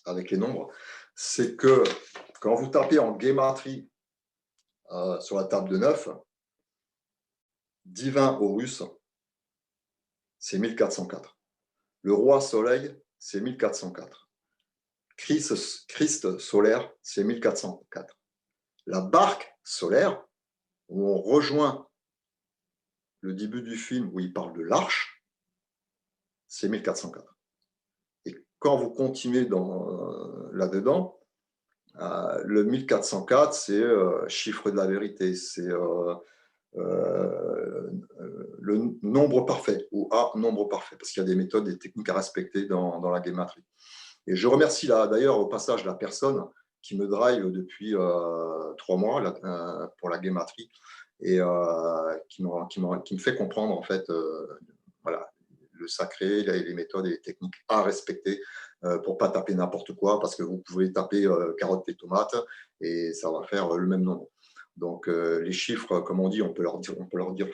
avec les nombres, c'est que quand vous tapez en guématrie sur la table de 9, divin Horus, c'est 1404. Le roi soleil, c'est 1404. Christ solaire, c'est 1404. La barque solaire, où on rejoint le début du film où il parle de l'arche, c'est 1404. Et quand vous continuez là-dedans, le 1404, c'est chiffre de la vérité, c'est le nombre parfait, ou A, nombre parfait, parce qu'il y a des méthodes et des techniques à respecter dans la guématrie. Et je remercie d'ailleurs au passage la personne qui me drive depuis 3 mois pour la guématrie et qui me fait comprendre en fait voilà, le sacré, les méthodes et les techniques à respecter pour ne pas taper n'importe quoi, parce que vous pouvez taper carottes et tomates et ça va faire le même nombre. Donc les chiffres, comme on dit, on peut leur dire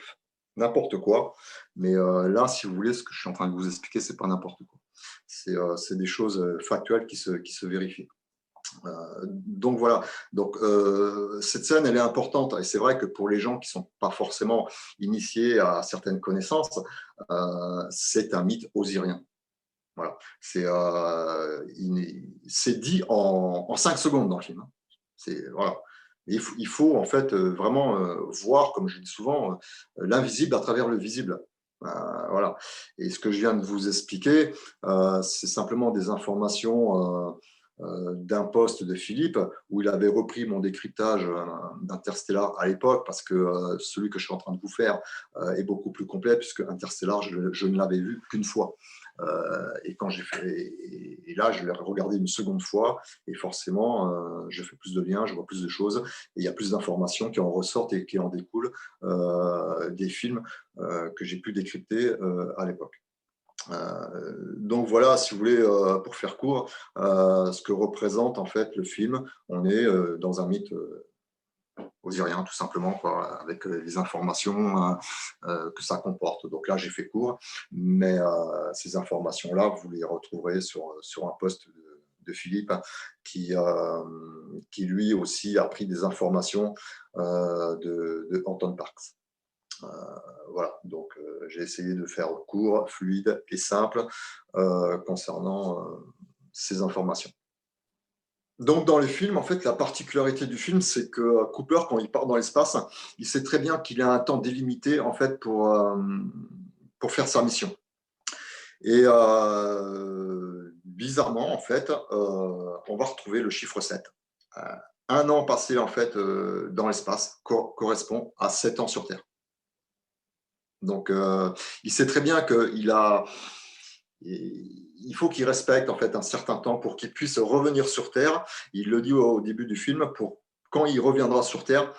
n'importe quoi, mais là, si vous voulez, ce que je suis en train de vous expliquer, c'est pas n'importe quoi. C'est des choses factuelles qui se vérifient. Donc voilà, donc cette scène elle est importante et c'est vrai que pour les gens qui ne sont pas forcément initiés à certaines connaissances, c'est un mythe osirien. Voilà, c'est dit en 5 secondes dans le film. Voilà. Il faut en fait vraiment voir, comme je dis souvent, l'invisible à travers le visible. Voilà. Et ce que je viens de vous expliquer, c'est simplement des informations d'un post de Philippe où il avait repris mon décryptage d'Interstellar à l'époque, parce que celui que je suis en train de vous faire est beaucoup plus complet, puisque Interstellar, je ne l'avais vu qu'une fois. Et quand j'ai fait, et là, je l'ai regardé une seconde fois, et forcément, je fais plus de liens, je vois plus de choses, et il y a plus d'informations qui en ressortent et qui en découlent des films que j'ai pu décrypter à l'époque. Donc voilà, si vous voulez, pour faire court, ce que représente en fait le film, on est dans un mythe osirien tout simplement, quoi, avec les informations que ça comporte. Donc là, j'ai fait court, mais ces informations-là, vous les retrouverez sur un post de Philippe qui lui aussi a pris des informations de Anton Parks. Voilà, donc j'ai essayé de faire court, fluide et simple concernant ces informations. Donc dans le film, en fait, la particularité du film, c'est que Cooper, quand il part dans l'espace, il sait très bien qu'il a un temps délimité en fait pour faire sa mission. Et bizarrement, en fait, on va retrouver le chiffre 7. Un an passé en fait dans l'espace correspond à 7 ans sur Terre. Donc, il sait très bien il faut qu'il respecte en fait un certain temps pour qu'il puisse revenir sur Terre. Il le dit au début du film, pour quand il reviendra sur Terre,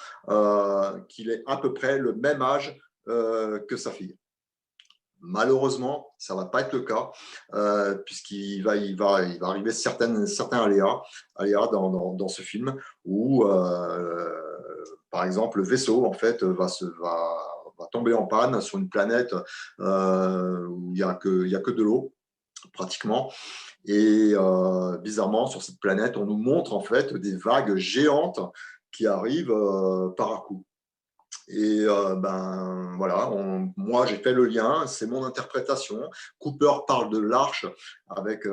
qu'il ait à peu près le même âge que sa fille. Malheureusement, ça ne va pas être le cas, puisqu'il va arriver certains aléas dans ce film où, par exemple, le vaisseau en fait va tomber en panne sur une planète où il n'y a que de l'eau, pratiquement. Et bizarrement, sur cette planète, on nous montre en fait des vagues géantes qui arrivent par à coup. Et ben voilà, moi j'ai fait le lien, c'est mon interprétation. Cooper parle de l'arche avec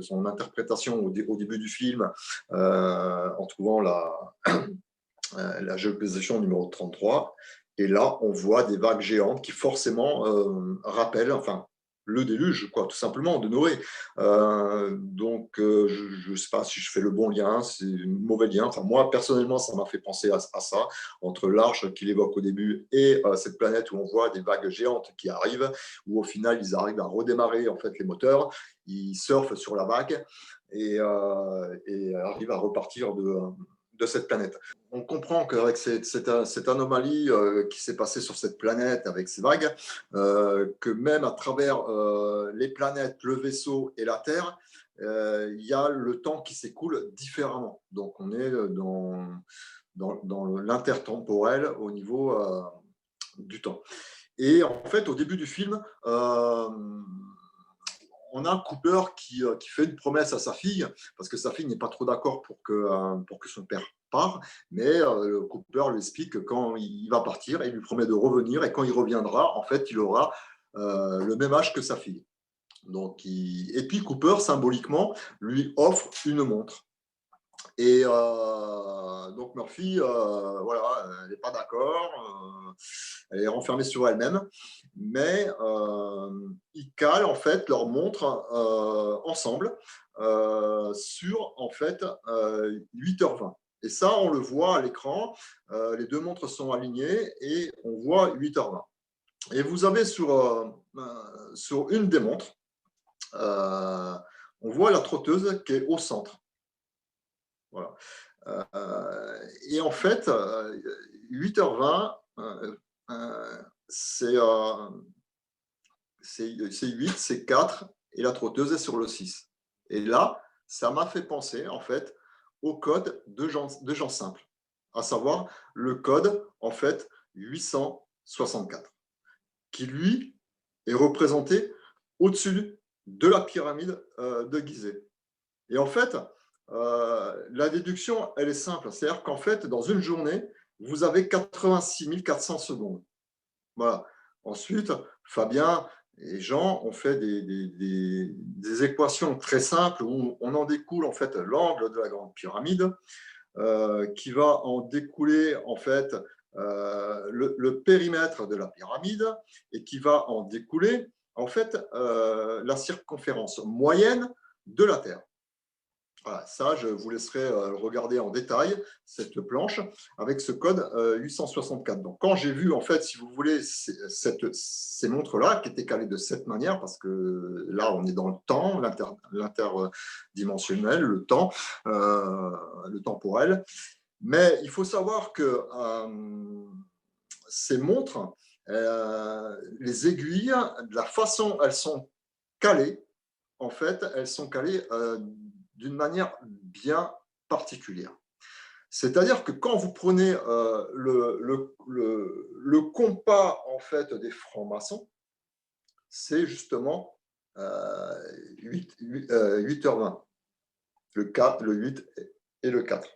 son interprétation au début du film, en trouvant la géoposition numéro 33. Et là, on voit des vagues géantes qui forcément rappellent, enfin, le déluge, quoi, tout simplement, de Noé. Donc, je ne sais pas si je fais le bon lien, c'est un mauvais lien. Enfin, moi, personnellement, ça m'a fait penser à ça, entre l'arche qu'il évoque au début et cette planète où on voit des vagues géantes qui arrivent, où au final, ils arrivent à redémarrer en fait, les moteurs, ils surfent sur la vague et arrivent à repartir de cette planète. On comprend qu'avec cette anomalie qui s'est passée sur cette planète avec ces vagues, que même à travers les planètes, le vaisseau et la Terre, il y a le temps qui s'écoule différemment. Donc on est dans l'intertemporel au niveau du temps. Et en fait, au début du film, on a Cooper qui fait une promesse à sa fille, parce que sa fille n'est pas trop d'accord pour que son père part, mais Cooper lui explique que quand il va partir, il lui promet de revenir, et quand il reviendra, en fait, il aura le même âge que sa fille. Donc, et puis Cooper, symboliquement, lui offre une montre. Et donc Murphy, voilà, elle n'est pas d'accord, elle est renfermée sur elle-même, mais ils calent en fait leur montre ensemble sur en fait 8h20. Et ça, on le voit à l'écran, les deux montres sont alignées et on voit 8h20. Et vous avez sur une des montres, on voit la trotteuse qui est au centre. Voilà. Et en fait, 8h20, c'est 8, c'est 4, et la trotteuse est sur le 6. Et là, ça m'a fait penser, en fait, au code de gens simples, à savoir le code, en fait, 864, qui, lui, est représenté au-dessus de la pyramide de Gizeh. Et en fait, la déduction, elle est simple. C'est-à-dire qu'en fait, dans une journée, vous avez 86 400 secondes. Voilà. Ensuite, Fabien et Jean ont fait des équations très simples où on en découle en fait l'angle de la grande pyramide, qui va en découler en fait le périmètre de la pyramide, et qui va en découler en fait la circonférence moyenne de la Terre. Voilà, ça, je vous laisserai regarder en détail cette planche avec ce code 864. Donc, quand j'ai vu, en fait, si vous voulez, ces montres-là qui étaient calées de cette manière, parce que là, on est dans le temps, l'interdimensionnel, le temps, le temporel. Mais il faut savoir que ces montres, les aiguilles, de la façon elles sont calées, en fait, elles sont calées d'une manière bien particulière. C'est-à-dire que quand vous prenez le compas en fait, des francs-maçons, c'est justement 8h20, le 4, le 8 et le 4.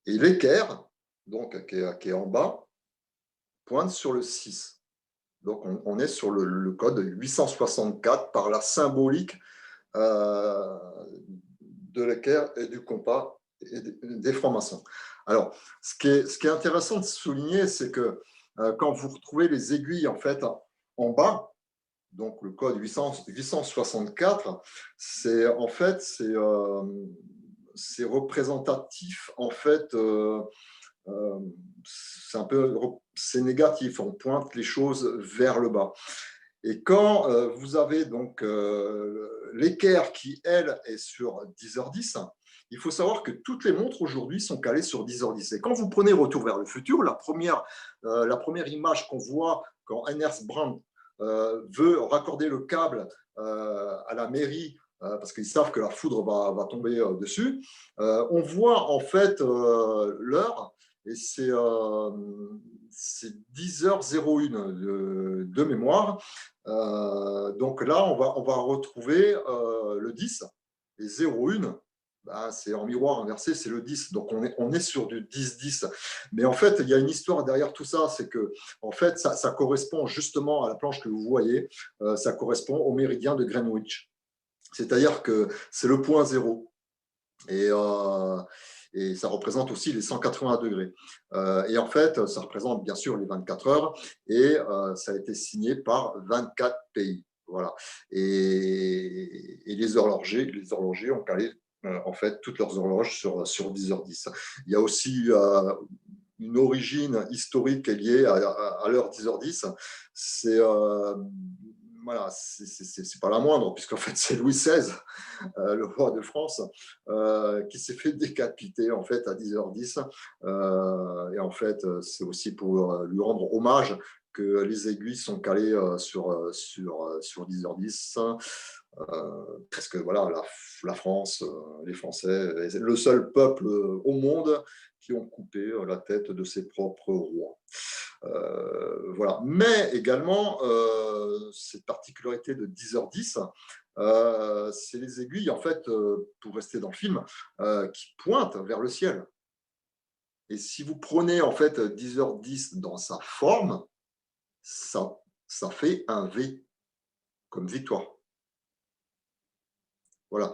Et l'équerre, donc, qui est en bas, pointe sur le 6. Donc, on est sur le code 864 par la symbolique de l'équerre et du compas et des francs-maçons. Alors, ce qui est intéressant de souligner, c'est que quand vous retrouvez les aiguilles en fait en bas, donc le code 864, c'est en fait c'est représentatif en fait. C'est négatif, on pointe les choses vers le bas. Et quand vous avez donc l'équerre qui, elle, est sur 10h10, il faut savoir que toutes les montres aujourd'hui sont calées sur 10h10. Et quand vous prenez Retour vers le futur, la première image qu'on voit quand Ernest Brown veut raccorder le câble à la mairie, parce qu'ils savent que la foudre va tomber dessus, on voit en fait l'heure, et c'est 10h01 de mémoire. Donc là, on va retrouver le 10, et 01, ben, c'est en miroir inversé, c'est le 10. Donc on est sur du 10-10. Mais en fait, il y a une histoire derrière tout ça, c'est que en fait, ça correspond justement à la planche que vous voyez, ça correspond au méridien de Greenwich. C'est-à-dire que c'est le point zéro. Et ça représente aussi les 180 degrés. Et en fait, ça représente bien sûr les 24 heures, et ça a été signé par 24 pays. Voilà. Et les horlogers ont calé en fait toutes leurs horloges sur 10h10. Il y a aussi une origine historique liée à l'heure 10h10. C'est voilà, c'est pas la moindre, puisqu'en fait, c'est Louis XVI, le roi de France, qui s'est fait décapiter en fait à 10h10. Et en fait, c'est aussi pour lui rendre hommage que les aiguilles sont calées sur 10h10. Parce que voilà, la France, les Français, est le seul peuple au monde qui ont coupé la tête de ses propres rois. Voilà. Mais également, cette particularité de 10h10, c'est les aiguilles, en fait, pour rester dans le film, qui pointent vers le ciel. Et si vous prenez en fait 10h10 dans sa forme, ça fait un V, comme victoire. Voilà.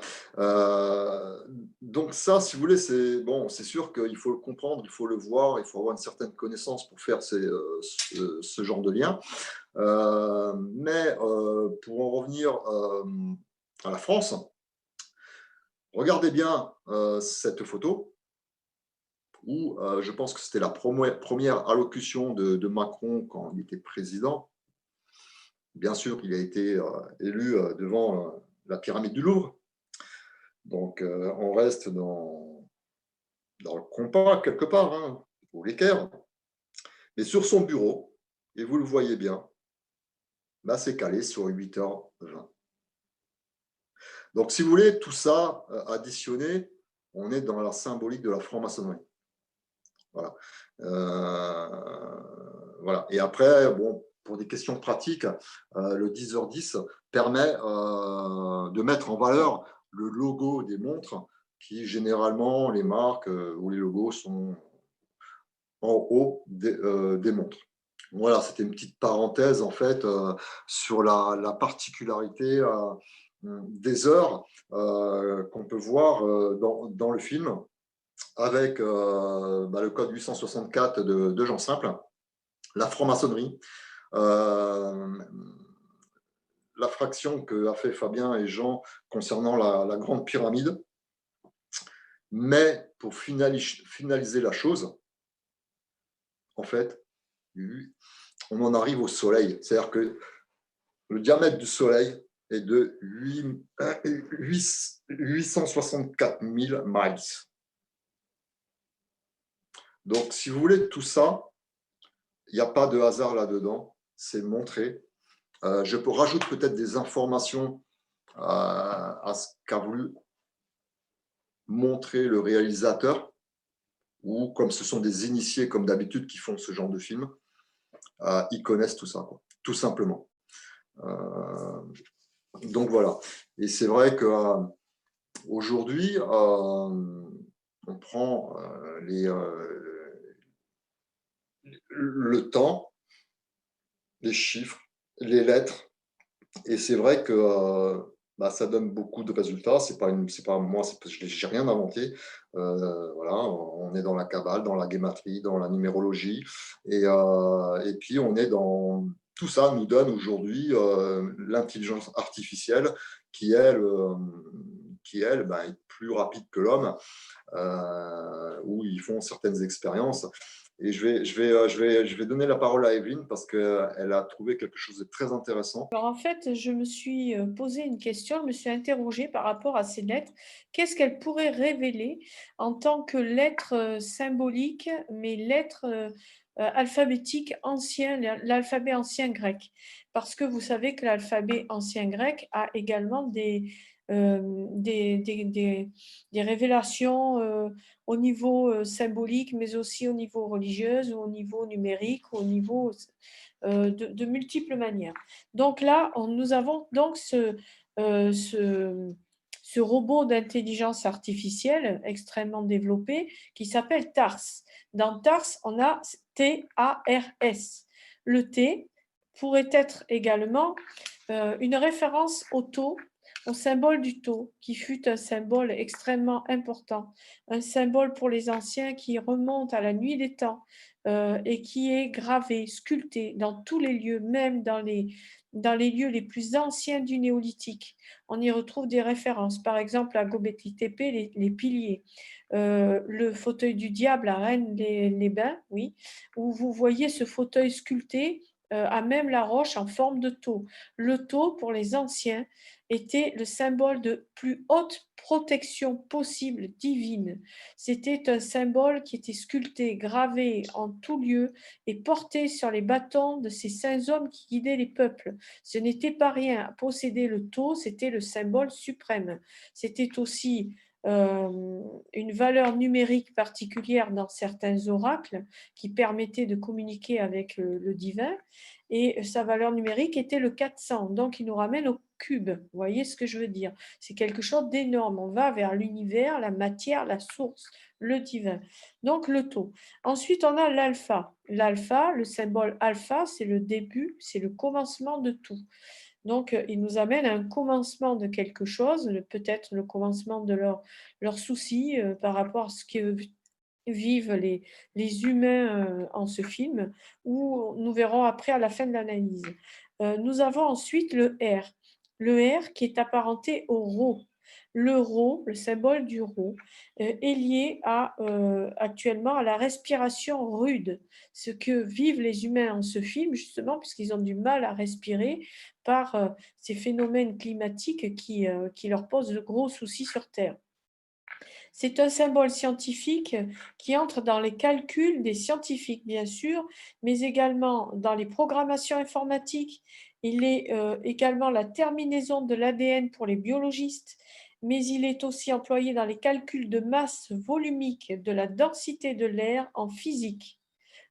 Donc ça, si vous voulez, c'est bon, c'est sûr qu'il faut le comprendre, il faut le voir, il faut avoir une certaine connaissance pour faire ce genre de lien. Mais pour en revenir à la France, regardez bien cette photo où je pense que c'était la première allocution de Macron quand il était président. Bien sûr, il a été élu devant la pyramide du Louvre. Donc, on reste dans le compas, quelque part, hein, ou l'équerre. Mais sur son bureau, et vous le voyez bien, là, c'est calé sur 8h20. Donc, si vous voulez, tout ça additionné, on est dans la symbolique de la franc-maçonnerie. Voilà. Voilà. Et après, bon, pour des questions pratiques, le 10h10 permet de mettre en valeur le logo des montres qui, généralement, les marques ou les logos sont en haut des montres. Voilà, c'était une petite parenthèse, en fait, sur la particularité des heures qu'on peut voir dans le film, avec le code 864 de Jean Simple, la franc-maçonnerie, la fraction qu'a fait Fabien et Jean concernant la grande pyramide. Mais pour finaliser la chose, en fait, on en arrive au Soleil. C'est-à-dire que le diamètre du Soleil est de 864 000 miles. Donc, si vous voulez tout ça, il n'y a pas de hasard là-dedans, c'est montré. Je rajoute peut-être des informations à ce qu'a voulu montrer le réalisateur, ou comme ce sont des initiés, comme d'habitude, qui font ce genre de film, ils connaissent tout ça, quoi, tout simplement. Donc voilà. Et c'est vrai qu'aujourd'hui, on prend le temps, les chiffres, les lettres, et c'est vrai que ça donne beaucoup de résultats. C'est pas moi, je n'ai rien inventé. Voilà, on est dans la Kabbale, dans la guématrie, dans la numérologie, et puis on est dans tout ça nous donne aujourd'hui l'intelligence artificielle qui, elle, est plus rapide que l'homme, où ils font certaines expériences. Et je vais donner la parole à Evelyne parce qu'elle a trouvé quelque chose de très intéressant. Alors en fait, je me suis posé une question, je me suis interrogée par rapport à ces lettres. Qu'est-ce qu'elles pourraient révéler en tant que lettres symboliques, mais lettres alphabétiques anciens, l'alphabet ancien grec? Parce que vous savez que l'alphabet ancien grec a également des révélations au niveau symbolique, mais aussi au niveau religieux, ou au niveau numérique, ou au niveau de multiples manières. Donc là, nous avons donc ce robot d'intelligence artificielle extrêmement développé qui s'appelle TARS. Dans TARS, on a T-A-R-S. Le T pourrait être également une référence au taux, au symbole du taux, qui fut un symbole extrêmement important, un symbole pour les anciens qui remonte à la nuit des temps et qui est gravé, sculpté dans tous les lieux, même dans les lieux les plus anciens du néolithique. On y retrouve des références, par exemple à Göbekli Tepe, les piliers, le fauteuil du diable à Rennes-les-Bains, oui, où vous voyez ce fauteuil sculpté à même la roche en forme de tau. Le tau, pour les anciens, était le symbole de plus haute protection possible divine. C'était un symbole qui était sculpté, gravé en tout lieu et porté sur les bâtons de ces saints hommes qui guidaient les peuples. Ce n'était pas rien. Posséder le tau, c'était le symbole suprême. C'était aussi une valeur numérique particulière dans certains oracles qui permettaient de communiquer avec le divin. Et sa valeur numérique était le 400. Donc, il nous ramène au cube. Vous voyez ce que je veux dire? C'est quelque chose d'énorme. On va vers l'univers, la matière, la source, le divin. Donc, le tau. Ensuite, on a l'alpha. L'alpha, le symbole alpha, c'est le début, c'est le commencement de tout. Donc, il nous amène à un commencement de quelque chose, peut-être le commencement de leurs soucis par rapport à ce que vivent les humains en ce film, ou nous verrons après à la fin de l'analyse. Nous avons ensuite le R. Le R qui est apparenté au rho. Le rho, le symbole du rho, est lié actuellement à la respiration rude, ce que vivent les humains en ce film, justement, puisqu'ils ont du mal à respirer par ces phénomènes climatiques qui leur posent de gros soucis sur Terre. C'est un symbole scientifique qui entre dans les calculs des scientifiques, bien sûr, mais également dans les programmations informatiques. Il est également la terminaison de l'ADN pour les biologistes, mais il est aussi employé dans les calculs de masse volumique de la densité de l'air en physique,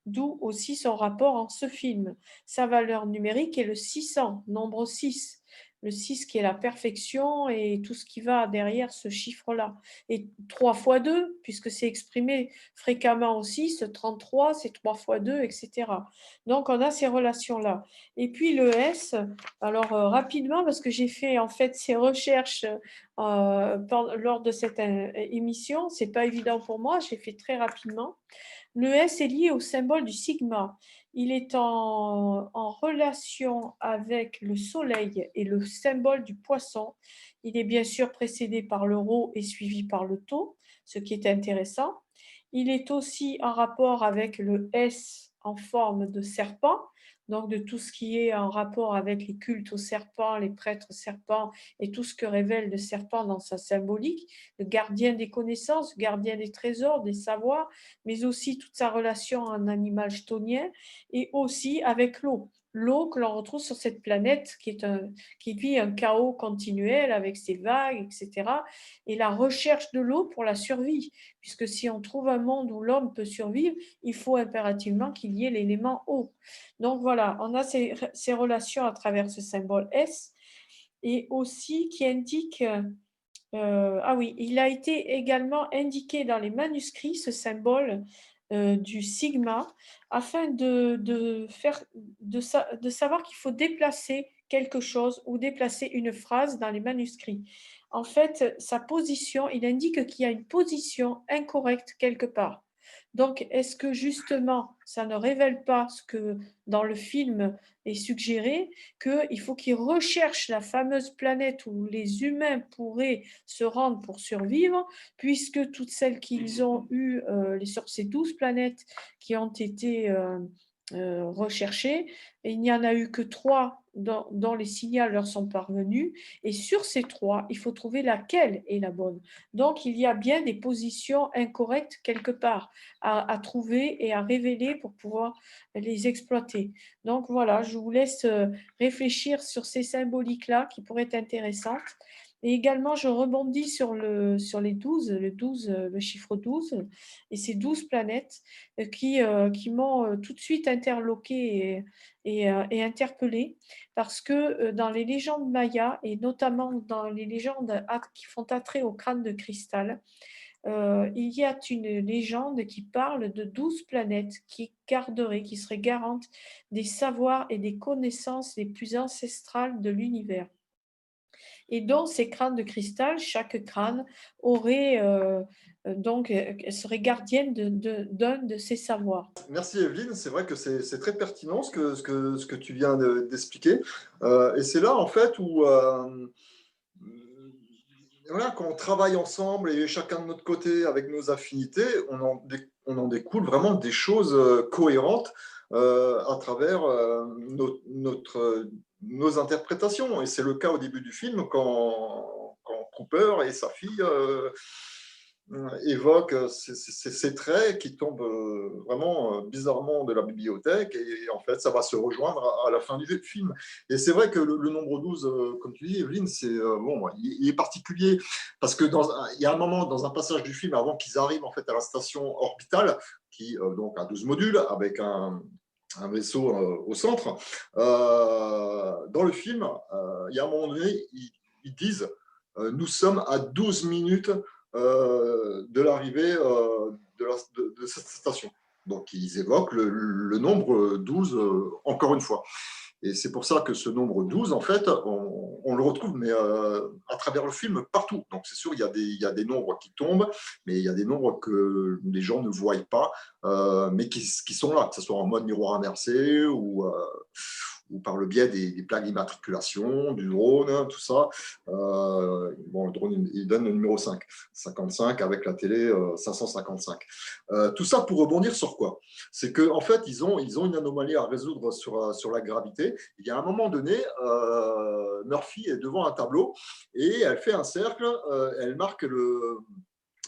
d'où aussi son rapport en ce film. Sa valeur numérique est le 600, nombre 6. Le 6 qui est la perfection et tout ce qui va derrière ce chiffre-là. Et 3 fois 2, puisque c'est exprimé fréquemment aussi, ce 33, c'est 3 fois 2, etc. Donc, on a ces relations-là. Et puis le S, alors rapidement, parce que j'ai fait en fait ces recherches lors de cette émission, c'est pas évident pour moi, j'ai fait très rapidement. Le S est lié au symbole du sigma. Il est en relation avec le soleil et le symbole du poisson. Il est bien sûr précédé par le rho et suivi par le tau, ce qui est intéressant. Il est aussi en rapport avec le S en forme de serpent, donc de tout ce qui est en rapport avec les cultes aux serpents, les prêtres serpents et tout ce que révèle le serpent dans sa symbolique, le gardien des connaissances, le gardien des trésors, des savoirs, mais aussi toute sa relation en animal chthonien et aussi avec l'eau. L'eau que l'on retrouve sur cette planète qui vit un chaos continuel avec ses vagues, etc. Et la recherche de l'eau pour la survie, puisque si on trouve un monde où l'homme peut survivre, il faut impérativement qu'il y ait l'élément eau. Donc voilà, on a ces relations à travers ce symbole S et aussi qui indique ah oui, il a été également indiqué dans les manuscrits, ce symbole du sigma, afin de savoir qu'il faut déplacer quelque chose ou déplacer une phrase dans les manuscrits. En fait, sa position, il indique qu'il y a une position incorrecte quelque part. Donc, est-ce que justement, ça ne révèle pas ce que dans le film est suggéré, qu'il faut qu'ils recherchent la fameuse planète où les humains pourraient se rendre pour survivre, puisque toutes celles qu'ils ont eues sur ces 12 planètes qui ont été recherchées, il n'y en a eu que 3 dont les signaux leur sont parvenus, et sur ces 3, il faut trouver laquelle est la bonne. Donc, il y a bien des positions incorrectes quelque part à trouver et à révéler pour pouvoir les exploiter. Donc voilà, je vous laisse réfléchir sur ces symboliques-là qui pourraient être intéressantes. Et également, je rebondis sur les 12, le chiffre 12, et ces 12 planètes qui m'ont tout de suite interloqué et interpellée, parce que dans les légendes mayas, et notamment dans les légendes qui font attrait au crâne de cristal, il y a une légende qui parle de 12 planètes qui garderaient, qui seraient garantes des savoirs et des connaissances les plus ancestrales de l'univers. Et dans ces crânes de cristal, chaque crâne aurait serait gardienne d'un de ces savoirs. Merci Evelyne, c'est vrai que c'est très pertinent ce que tu viens d'expliquer. Et c'est là en fait où voilà, quand on travaille ensemble et chacun de notre côté avec nos affinités, on en découle vraiment des choses cohérentes à travers nos interprétations. Et c'est le cas au début du film quand Cooper et sa fille évoquent ces traits qui tombent vraiment bizarrement de la bibliothèque. Et en fait, ça va se rejoindre à la fin du film. Et c'est vrai que le nombre 12, comme tu dis, Evelyne, il est particulier parce que il y a un moment dans un passage du film avant qu'ils arrivent en fait à la station orbitale qui donc a 12 modules avec un vaisseau au centre. Dans le film, il y a un moment donné, ils disent nous sommes à 12 minutes de l'arrivée de cette station. Donc, ils évoquent le nombre 12 encore une fois. Et c'est pour ça que ce nombre 12, en fait, on le retrouve mais, à travers le film partout. Donc, c'est sûr, il y a des nombres qui tombent, mais il y a des nombres que les gens ne voient pas, mais qui sont là, que ce soit en mode miroir inversé ou par le biais des plaques d'immatriculation, du drone, tout ça. Bon, le drone, il donne le numéro 5, 55 avec la télé 555. Tout ça pour rebondir sur quoi? C'est qu'en fait, ils ont une anomalie à résoudre sur la gravité. Il y a un moment donné, Murphy est devant un tableau et elle fait un cercle, elle marque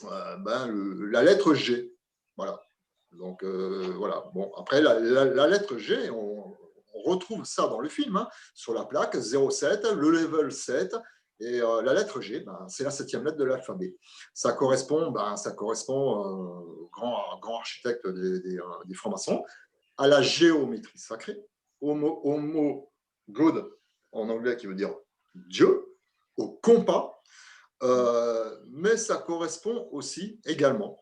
la lettre G. Voilà. Donc, voilà. Bon, après, la lettre G, on retrouve ça dans le film, hein, sur la plaque 07, le level 7, et la lettre G, c'est la 7e lettre de l'alphabet. Ça correspond au grand architecte des francs-maçons, à la géométrie sacrée, au mot God en anglais qui veut dire Dieu, au compas, mais ça correspond aussi également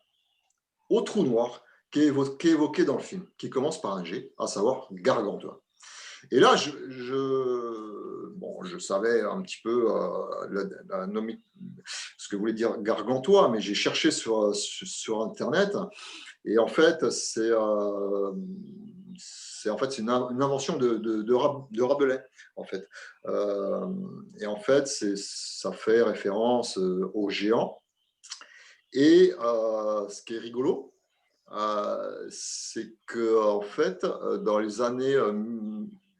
au trou noir qui est évoqué dans le film, qui commence par un G, à savoir Gargantua. Et là, je savais un petit peu ce que voulait dire Gargantua, mais j'ai cherché sur Internet, et en fait, c'est une invention de Rabelais, en fait. Et en fait, ça fait référence aux géants. Et ce qui est rigolo, c'est que en fait, dans les années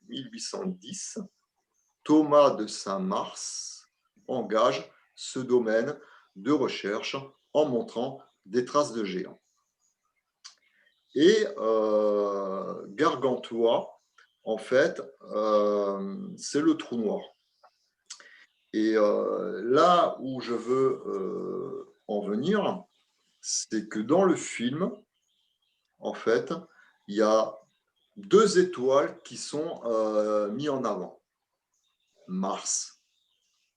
1810, Thomas de Saint-Mars engage ce domaine de recherche en montrant des traces de géants. Et Gargantua, en fait, c'est le trou noir. Et là où je veux en venir, c'est que dans le film, en fait, il y a 2 étoiles qui sont mises en avant. Mars.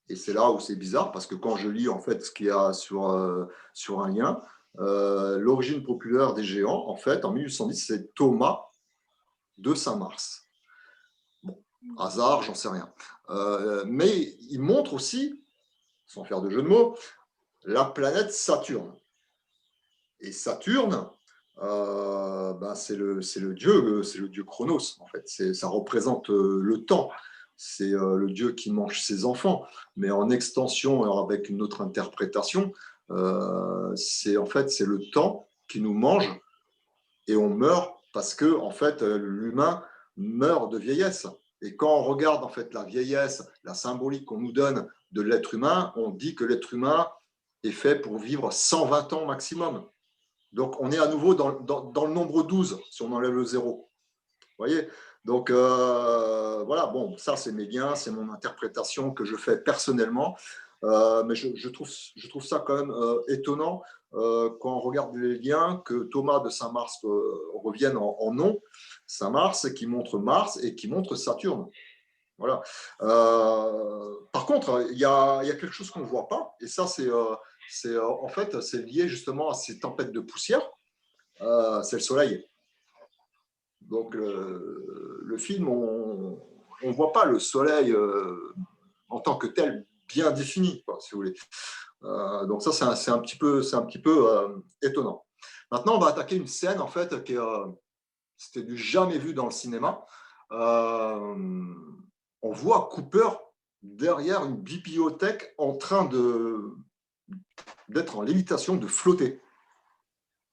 Et c'est là où c'est bizarre, parce que quand je lis en fait ce qu'il y a sur un lien, l'origine populaire des géants, en fait, en 1810, c'est Thomas de Saint-Mars. Bon, hasard, j'en sais rien. Mais il montre aussi, sans faire de jeu de mots, la planète Saturne. Et Saturne, c'est le dieu Chronos, en fait. Ça représente le temps. C'est le dieu qui mange ses enfants. Mais en extension, alors avec une autre interprétation, c'est le temps qui nous mange et on meurt parce que en fait, l'humain meurt de vieillesse. Et quand on regarde en fait la vieillesse, la symbolique qu'on nous donne de l'être humain, on dit que l'être humain est fait pour vivre 120 ans maximum. Donc, on est à nouveau dans le nombre 12, si on enlève le 0. Vous voyez? Donc, voilà, bon, ça, c'est mes liens, c'est mon interprétation que je fais personnellement. Mais je trouve ça quand même étonnant quand on regarde les liens que Thomas de Saint-Mars revienne en nom. Saint-Mars qui montre Mars et qui montre Saturne. Voilà. Par contre, il y a quelque chose qu'on ne voit pas, et ça, en fait, c'est lié justement à ces tempêtes de poussière. C'est le soleil. Donc, le film, on ne voit pas le soleil en tant que tel bien défini, quoi, si vous voulez. Donc ça, c'est un petit peu étonnant. Maintenant, on va attaquer une scène, en fait, qui c'était du jamais vu dans le cinéma. On voit Cooper derrière une bibliothèque en train d'être en lévitation, de flotter.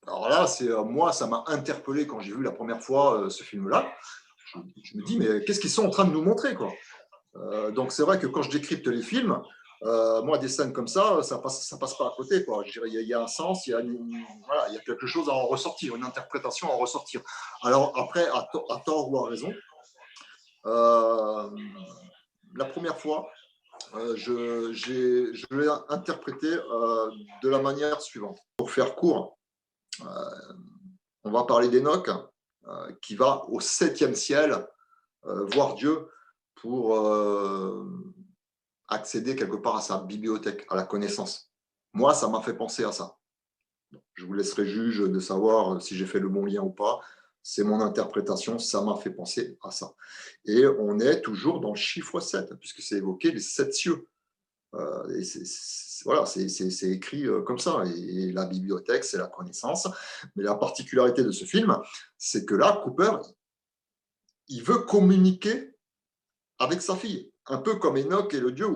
Alors là, moi, ça m'a interpellé quand j'ai vu la première fois ce film-là. Je me dis, mais qu'est-ce qu'ils sont en train de nous montrer, quoi? Donc c'est vrai que quand je décrypte les films, moi, des scènes comme ça passe pas à côté, quoi. Je dirais, il y a un sens, voilà, il y a quelque chose à en ressortir, une interprétation à en ressortir. Alors après, à tort ou à raison, la première fois, je l'ai interprété de la manière suivante. Pour faire court, on va parler d'Enoch, qui va au 7e ciel voir Dieu pour accéder quelque part à sa bibliothèque, à la connaissance. Moi, ça m'a fait penser à ça. Je vous laisserai juge de savoir si j'ai fait le bon lien ou pas. C'est mon interprétation, ça m'a fait penser à ça. Et on est toujours dans le chiffre 7, puisque c'est évoqué les 7 cieux. Et voilà, c'est écrit comme ça. Et la bibliothèque, c'est la connaissance. Mais la particularité de ce film, c'est que là, Cooper, il veut communiquer avec sa fille. Un peu comme Enoch et le Dieu,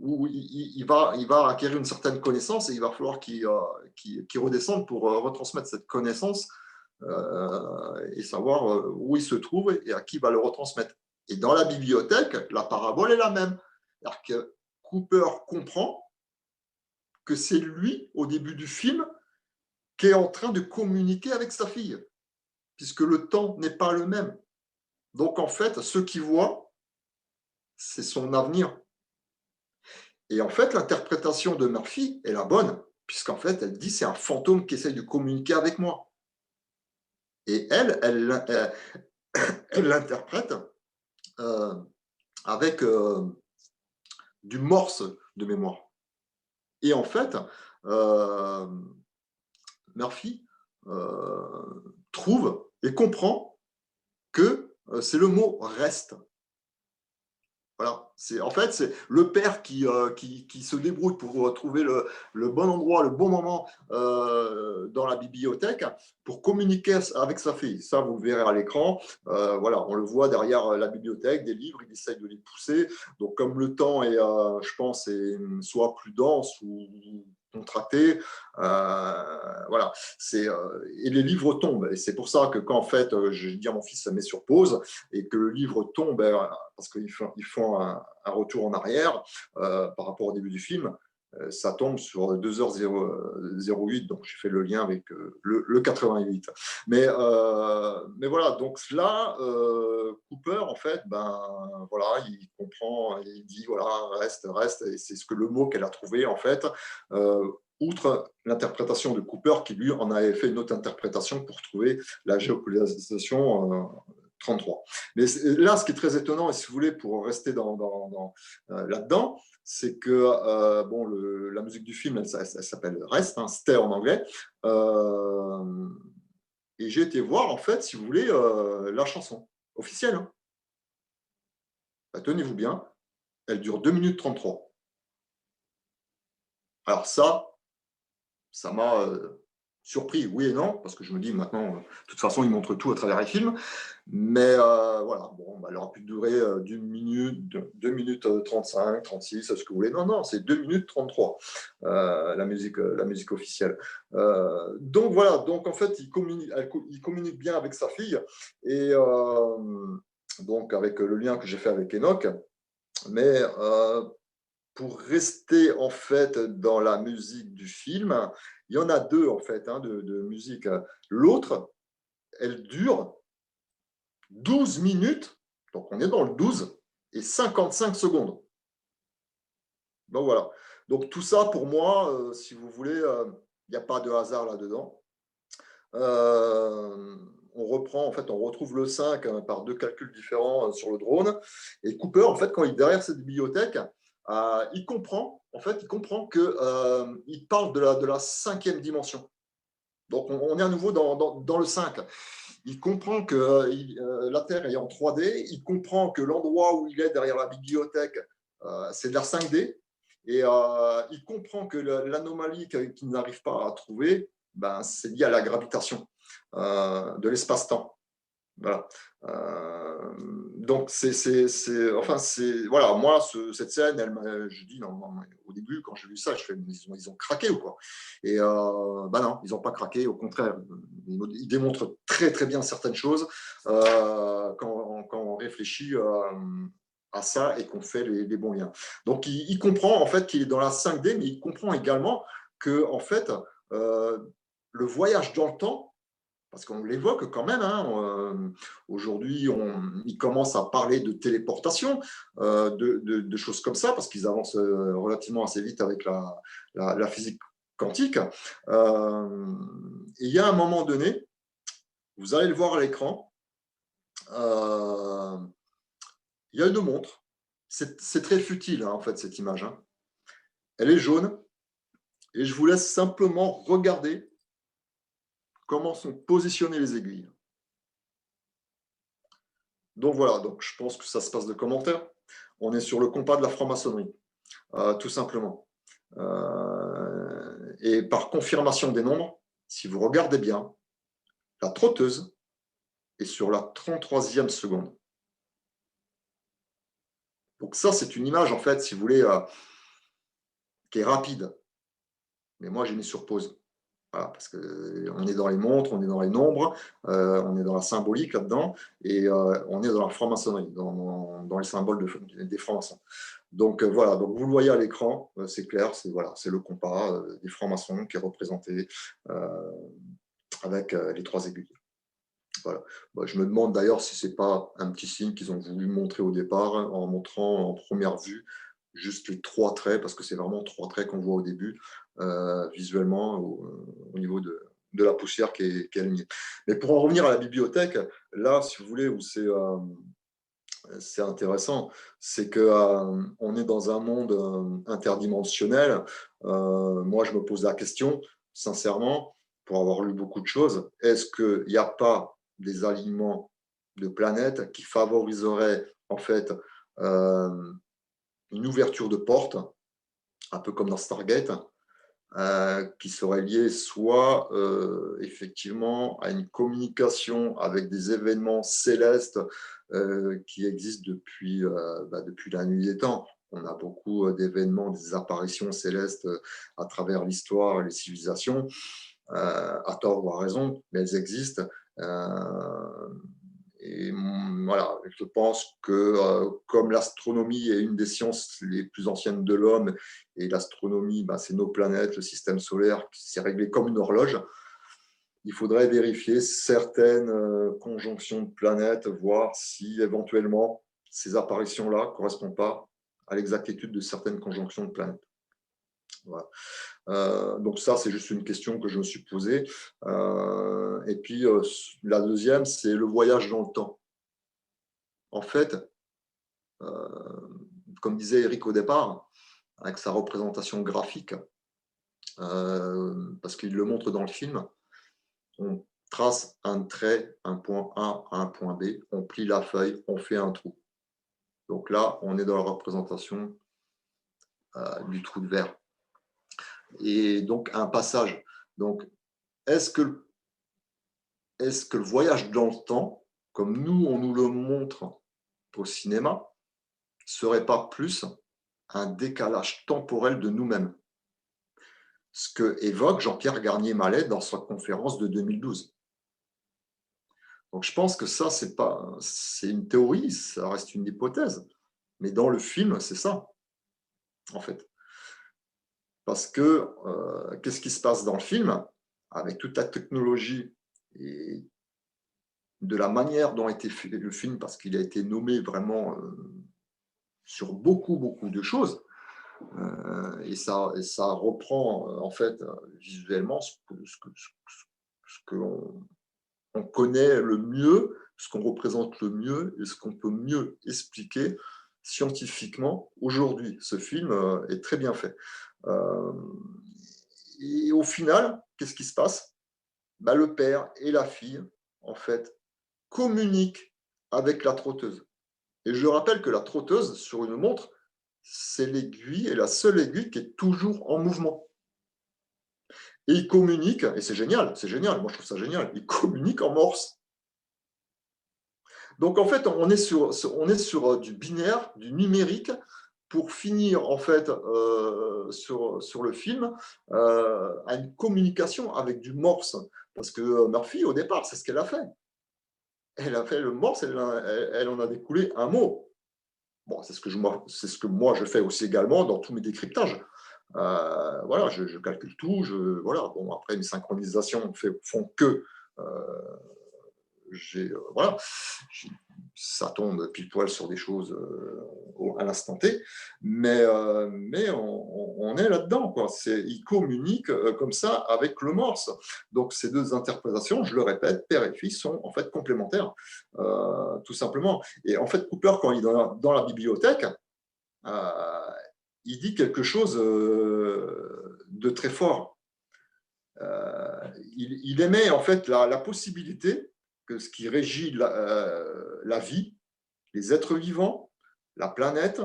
où il va acquérir une certaine connaissance et il va falloir qu'il redescende pour retransmettre cette connaissance et savoir où il se trouve et à qui il va le retransmettre. Et dans la bibliothèque, la parabole est la même. C'est-à-dire que Cooper comprend que c'est lui, au début du film, qui est en train de communiquer avec sa fille, puisque le temps n'est pas le même. Donc, en fait, ce qu'il voit, c'est son avenir. Et en fait, l'interprétation de Murphy est la bonne, puisqu'en fait, elle dit c'est un fantôme qui essaye de communiquer avec moi. Et elle l'interprète avec du morse de mémoire. Et en fait, Murphy trouve et comprend que c'est le mot reste. Voilà. En fait, c'est le père qui se débrouille pour trouver le bon endroit, le bon moment dans la bibliothèque pour communiquer avec sa fille. Ça, vous le verrez à l'écran. Voilà, on le voit derrière la bibliothèque, des livres, il essaye de les pousser. Donc, comme le temps est, je pense, est soit plus dense ou contracté, voilà. Et les livres tombent. Et c'est pour ça que quand, en fait, je dis à mon fils, ça met sur pause et que le livre tombe, parce qu'ils font un retour en arrière par rapport au début du film, ça tombe sur 2h08, donc j'ai fait le lien avec le 88. Mais voilà, donc là, Cooper, en fait, voilà, il comprend, il dit, voilà, reste, et c'est ce que le mot qu'elle a trouvé, en fait, outre l'interprétation de Cooper, qui lui en avait fait une autre interprétation pour trouver la géolocalisation 33. Mais là, ce qui est très étonnant, et si vous voulez, pour rester là-dedans, c'est que bon, la musique du film, elle s'appelle Rest, hein, Stay en anglais. Et j'ai été voir, en fait, si vous voulez, la chanson officielle. Hein. Tenez-vous bien, elle dure 2 minutes 33. Alors ça m'a surpris, oui et non, parce que je me dis maintenant, de toute façon, ils montrent tout à travers les films. Mais voilà, bon, elle aura pu durer 2 minutes 35, 36, ce que vous voulez. Non, c'est 2 minutes 33, la musique officielle. Donc voilà, donc en fait, il communique bien avec sa fille, et donc avec le lien que j'ai fait avec Enoch. Mais pour rester en fait dans la musique du film, il y en a deux en fait de musique. L'autre, elle dure 12 minutes, donc on est dans le 12, et 55 secondes. Donc voilà. Donc tout ça pour moi, si vous voulez, il n'y a pas de hasard là-dedans. On retrouve le 5 par 2 calculs différents sur le drone. Et Cooper, en fait, quand il est derrière cette bibliothèque, il comprend qu'il parle de la 5e dimension. Donc, on est à nouveau dans le 5. Il comprend que la Terre est en 3D. Il comprend que l'endroit où il est derrière la bibliothèque, c'est de la 5D. Et il comprend que l'anomalie qu'il n'arrive pas à trouver, c'est lié à la gravitation de l'espace-temps. Voilà. Donc, voilà, moi, cette scène, je dis, non, début, quand j'ai vu ça, je fais, ils ont craqué ou quoi? Et non, ils n'ont pas craqué. Au contraire, ils démontrent très très bien certaines choses quand on réfléchit à ça et qu'on fait les bons liens. Donc, il comprend en fait qu'il est dans la 5D, mais il comprend également que en fait, le voyage dans le temps, parce qu'on l'évoque quand même, hein, aujourd'hui, ils commencent à parler de téléportation, de choses comme ça, parce qu'ils avancent relativement assez vite avec la physique quantique. Il y a un moment donné, vous allez le voir à l'écran, il y a une montre. C'est très futile, hein, en fait, cette image. Hein. Elle est jaune, et je vous laisse simplement regarder comment sont positionnées les aiguilles. Donc voilà, donc je pense que ça se passe de commentaires. On est sur le compas de la franc-maçonnerie, tout simplement. Et par confirmation des nombres, si vous regardez bien, la trotteuse est sur la 33e seconde. Donc ça, c'est une image, en fait, si vous voulez, qui est rapide. Mais moi, j'ai mis sur pause. Voilà, parce qu'on est dans les montres, on est dans les nombres, on est dans la symbolique là-dedans, et on est dans la franc-maçonnerie, dans les symboles des francs-maçons. Donc voilà, donc vous le voyez à l'écran, c'est clair, c'est le compas des francs-maçons qui est représenté avec les 3 aiguilles. Voilà. Je me demande d'ailleurs si ce n'est pas un petit signe qu'ils ont voulu montrer au départ, en montrant en première vue juste les 3 traits, parce que c'est vraiment 3 traits qu'on voit au début, visuellement, au niveau de la poussière qui est alignée. Mais pour en revenir à la bibliothèque, là, si vous voulez, où c'est intéressant, c'est qu'on est dans un monde interdimensionnel. Moi, je me pose la question, sincèrement, pour avoir lu beaucoup de choses, est-ce qu'il n'y a pas des alignements de planètes qui favoriseraient en fait une ouverture de porte, un peu comme dans Stargate, qui serait liée soit effectivement à une communication avec des événements célestes qui existent depuis la nuit des temps. On a beaucoup d'événements, des apparitions célestes à travers l'histoire et les civilisations, à tort ou à raison, mais elles existent. Et voilà, je pense que comme l'astronomie est une des sciences les plus anciennes de l'homme, et l'astronomie, c'est nos planètes, le système solaire, qui s'est réglé comme une horloge, il faudrait vérifier certaines conjonctions de planètes, voir si éventuellement ces apparitions-là ne correspondent pas à l'exactitude de certaines conjonctions de planètes. Voilà. Donc ça, c'est juste une question que je me suis posée. Et puis, la deuxième, c'est le voyage dans le temps. En fait, comme disait Eric au départ, avec sa représentation graphique, parce qu'il le montre dans le film, on trace un trait, un point A à un point B, on plie la feuille, on fait un trou. Donc là, on est dans la représentation du trou de verre. Et donc, un passage. Donc, est-ce que le voyage dans le temps, comme nous, on nous le montre au cinéma, serait pas plus un décalage temporel de nous-mêmes? Ce que évoque Jean-Pierre Garnier-Mallet dans sa conférence de 2012. Donc, je pense que ça, c'est une théorie, ça reste une hypothèse. Mais dans le film, c'est ça, en fait. Parce que qu'est-ce qui se passe dans le film, avec toute la technologie et de la manière dont a été fait le film, parce qu'il a été nommé vraiment sur beaucoup, beaucoup de choses, et ça reprend en fait visuellement ce que on connaît le mieux, ce qu'on représente le mieux et ce qu'on peut mieux expliquer scientifiquement aujourd'hui. Ce film est très bien fait. Et au final, qu'est-ce qui se passe? Le père et la fille, en fait, communiquent avec la trotteuse. Et je rappelle que la trotteuse, sur une montre, c'est l'aiguille, et la seule aiguille qui est toujours en mouvement. Et ils communiquent, et c'est génial, moi je trouve ça génial, ils communiquent en morse. Donc en fait, on est sur du binaire, du numérique, pour finir en fait sur le film, à une communication avec du morse. Parce que Murphy, au départ, c'est ce qu'elle a fait. Elle a fait le morse, elle en a découlé un mot. Bon, c'est ce que moi je fais aussi également dans tous mes décryptages. Voilà, je calcule tout. Voilà, bon, après, mes synchronisations font que voilà, ça tombe pile poil sur des choses à l'instant T, mais on est là-dedans, quoi. Il communique comme ça avec le morse. Donc ces deux interprétations, je le répète, père et fils sont en fait complémentaires, tout simplement. Et en fait, Cooper, quand il est dans la bibliothèque, euh, il dit quelque chose de très fort. Il émet en fait la possibilité que ce qui régit la vie, les êtres vivants, la planète,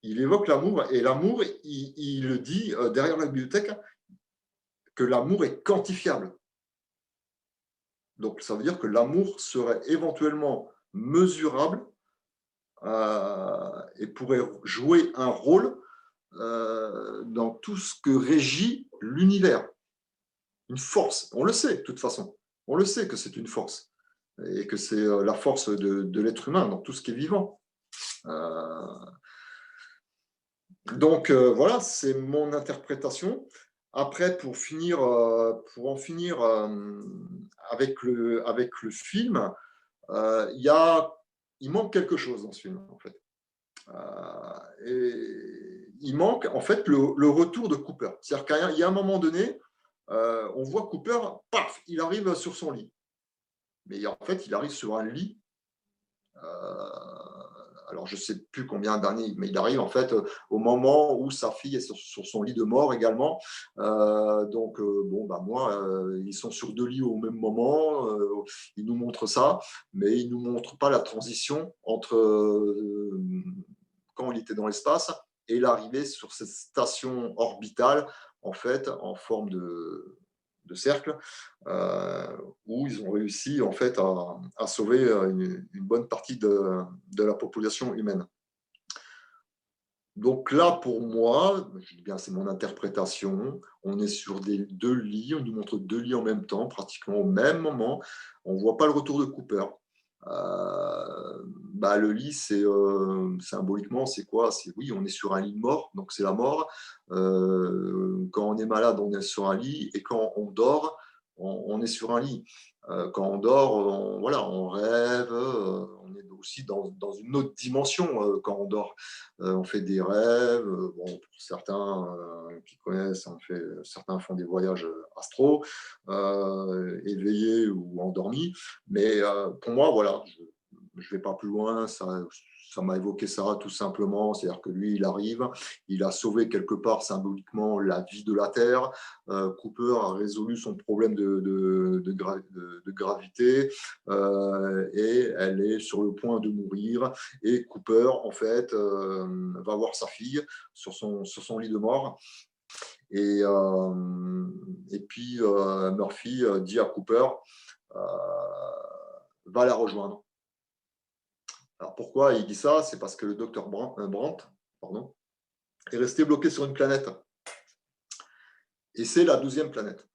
il évoque l'amour, et l'amour, il le dit derrière la bibliothèque, que l'amour est quantifiable. Donc ça veut dire que l'amour serait éventuellement mesurable et pourrait jouer un rôle dans tout ce que régit l'univers. Une force, on le sait de toute façon, on le sait que c'est une force, et que c'est la force de l'être humain dans tout ce qui est vivant. Donc voilà, c'est mon interprétation. Après, pour en finir avec le film, il manque quelque chose dans ce film, en fait. Et il manque en fait le retour de Cooper. C'est-à-dire qu'il y a un moment donné, on voit Cooper, paf, il arrive sur son lit. Mais en fait, il arrive sur un lit. Alors, je ne sais plus combien d'années, mais il arrive en fait au moment où sa fille est sur son lit de mort également. Donc, bon, bah, moi, ils sont sur deux lits au même moment. Ils nous montrent ça, mais ils ne nous montrent pas la transition entre quand il était dans l'espace et l'arrivée sur cette station orbitale, en fait, en forme de cercle, où ils ont réussi en fait à sauver une bonne partie de la population humaine. Donc là, pour moi, je dis bien, c'est mon interprétation. On est sur deux lits, on nous montre deux lits en même temps, pratiquement au même moment. On ne voit pas le retour de Cooper. Le lit, symboliquement, c'est quoi? Oui, on est sur un lit de mort, donc c'est la mort. Quand on est malade, on est sur un lit, et quand on dort, on est sur un lit. Quand on dort, on rêve, on est aussi dans une autre dimension quand on dort. On fait des rêves. Bon, pour certains qui connaissent, certains font des voyages astro, éveillés ou endormis. Mais pour moi, voilà, je ne vais pas plus loin. Ça m'a évoqué ça tout simplement. C'est-à-dire que lui, il arrive, il a sauvé quelque part symboliquement la vie de la Terre. Cooper a résolu son problème de gravité et elle est sur le point de mourir. Et Cooper, en fait, va voir sa fille sur son lit de mort. Et puis, Murphy dit à Cooper, va la rejoindre. Alors pourquoi il dit ça? C'est parce que le docteur Brandt est resté bloqué sur une planète. Et c'est la 12e planète.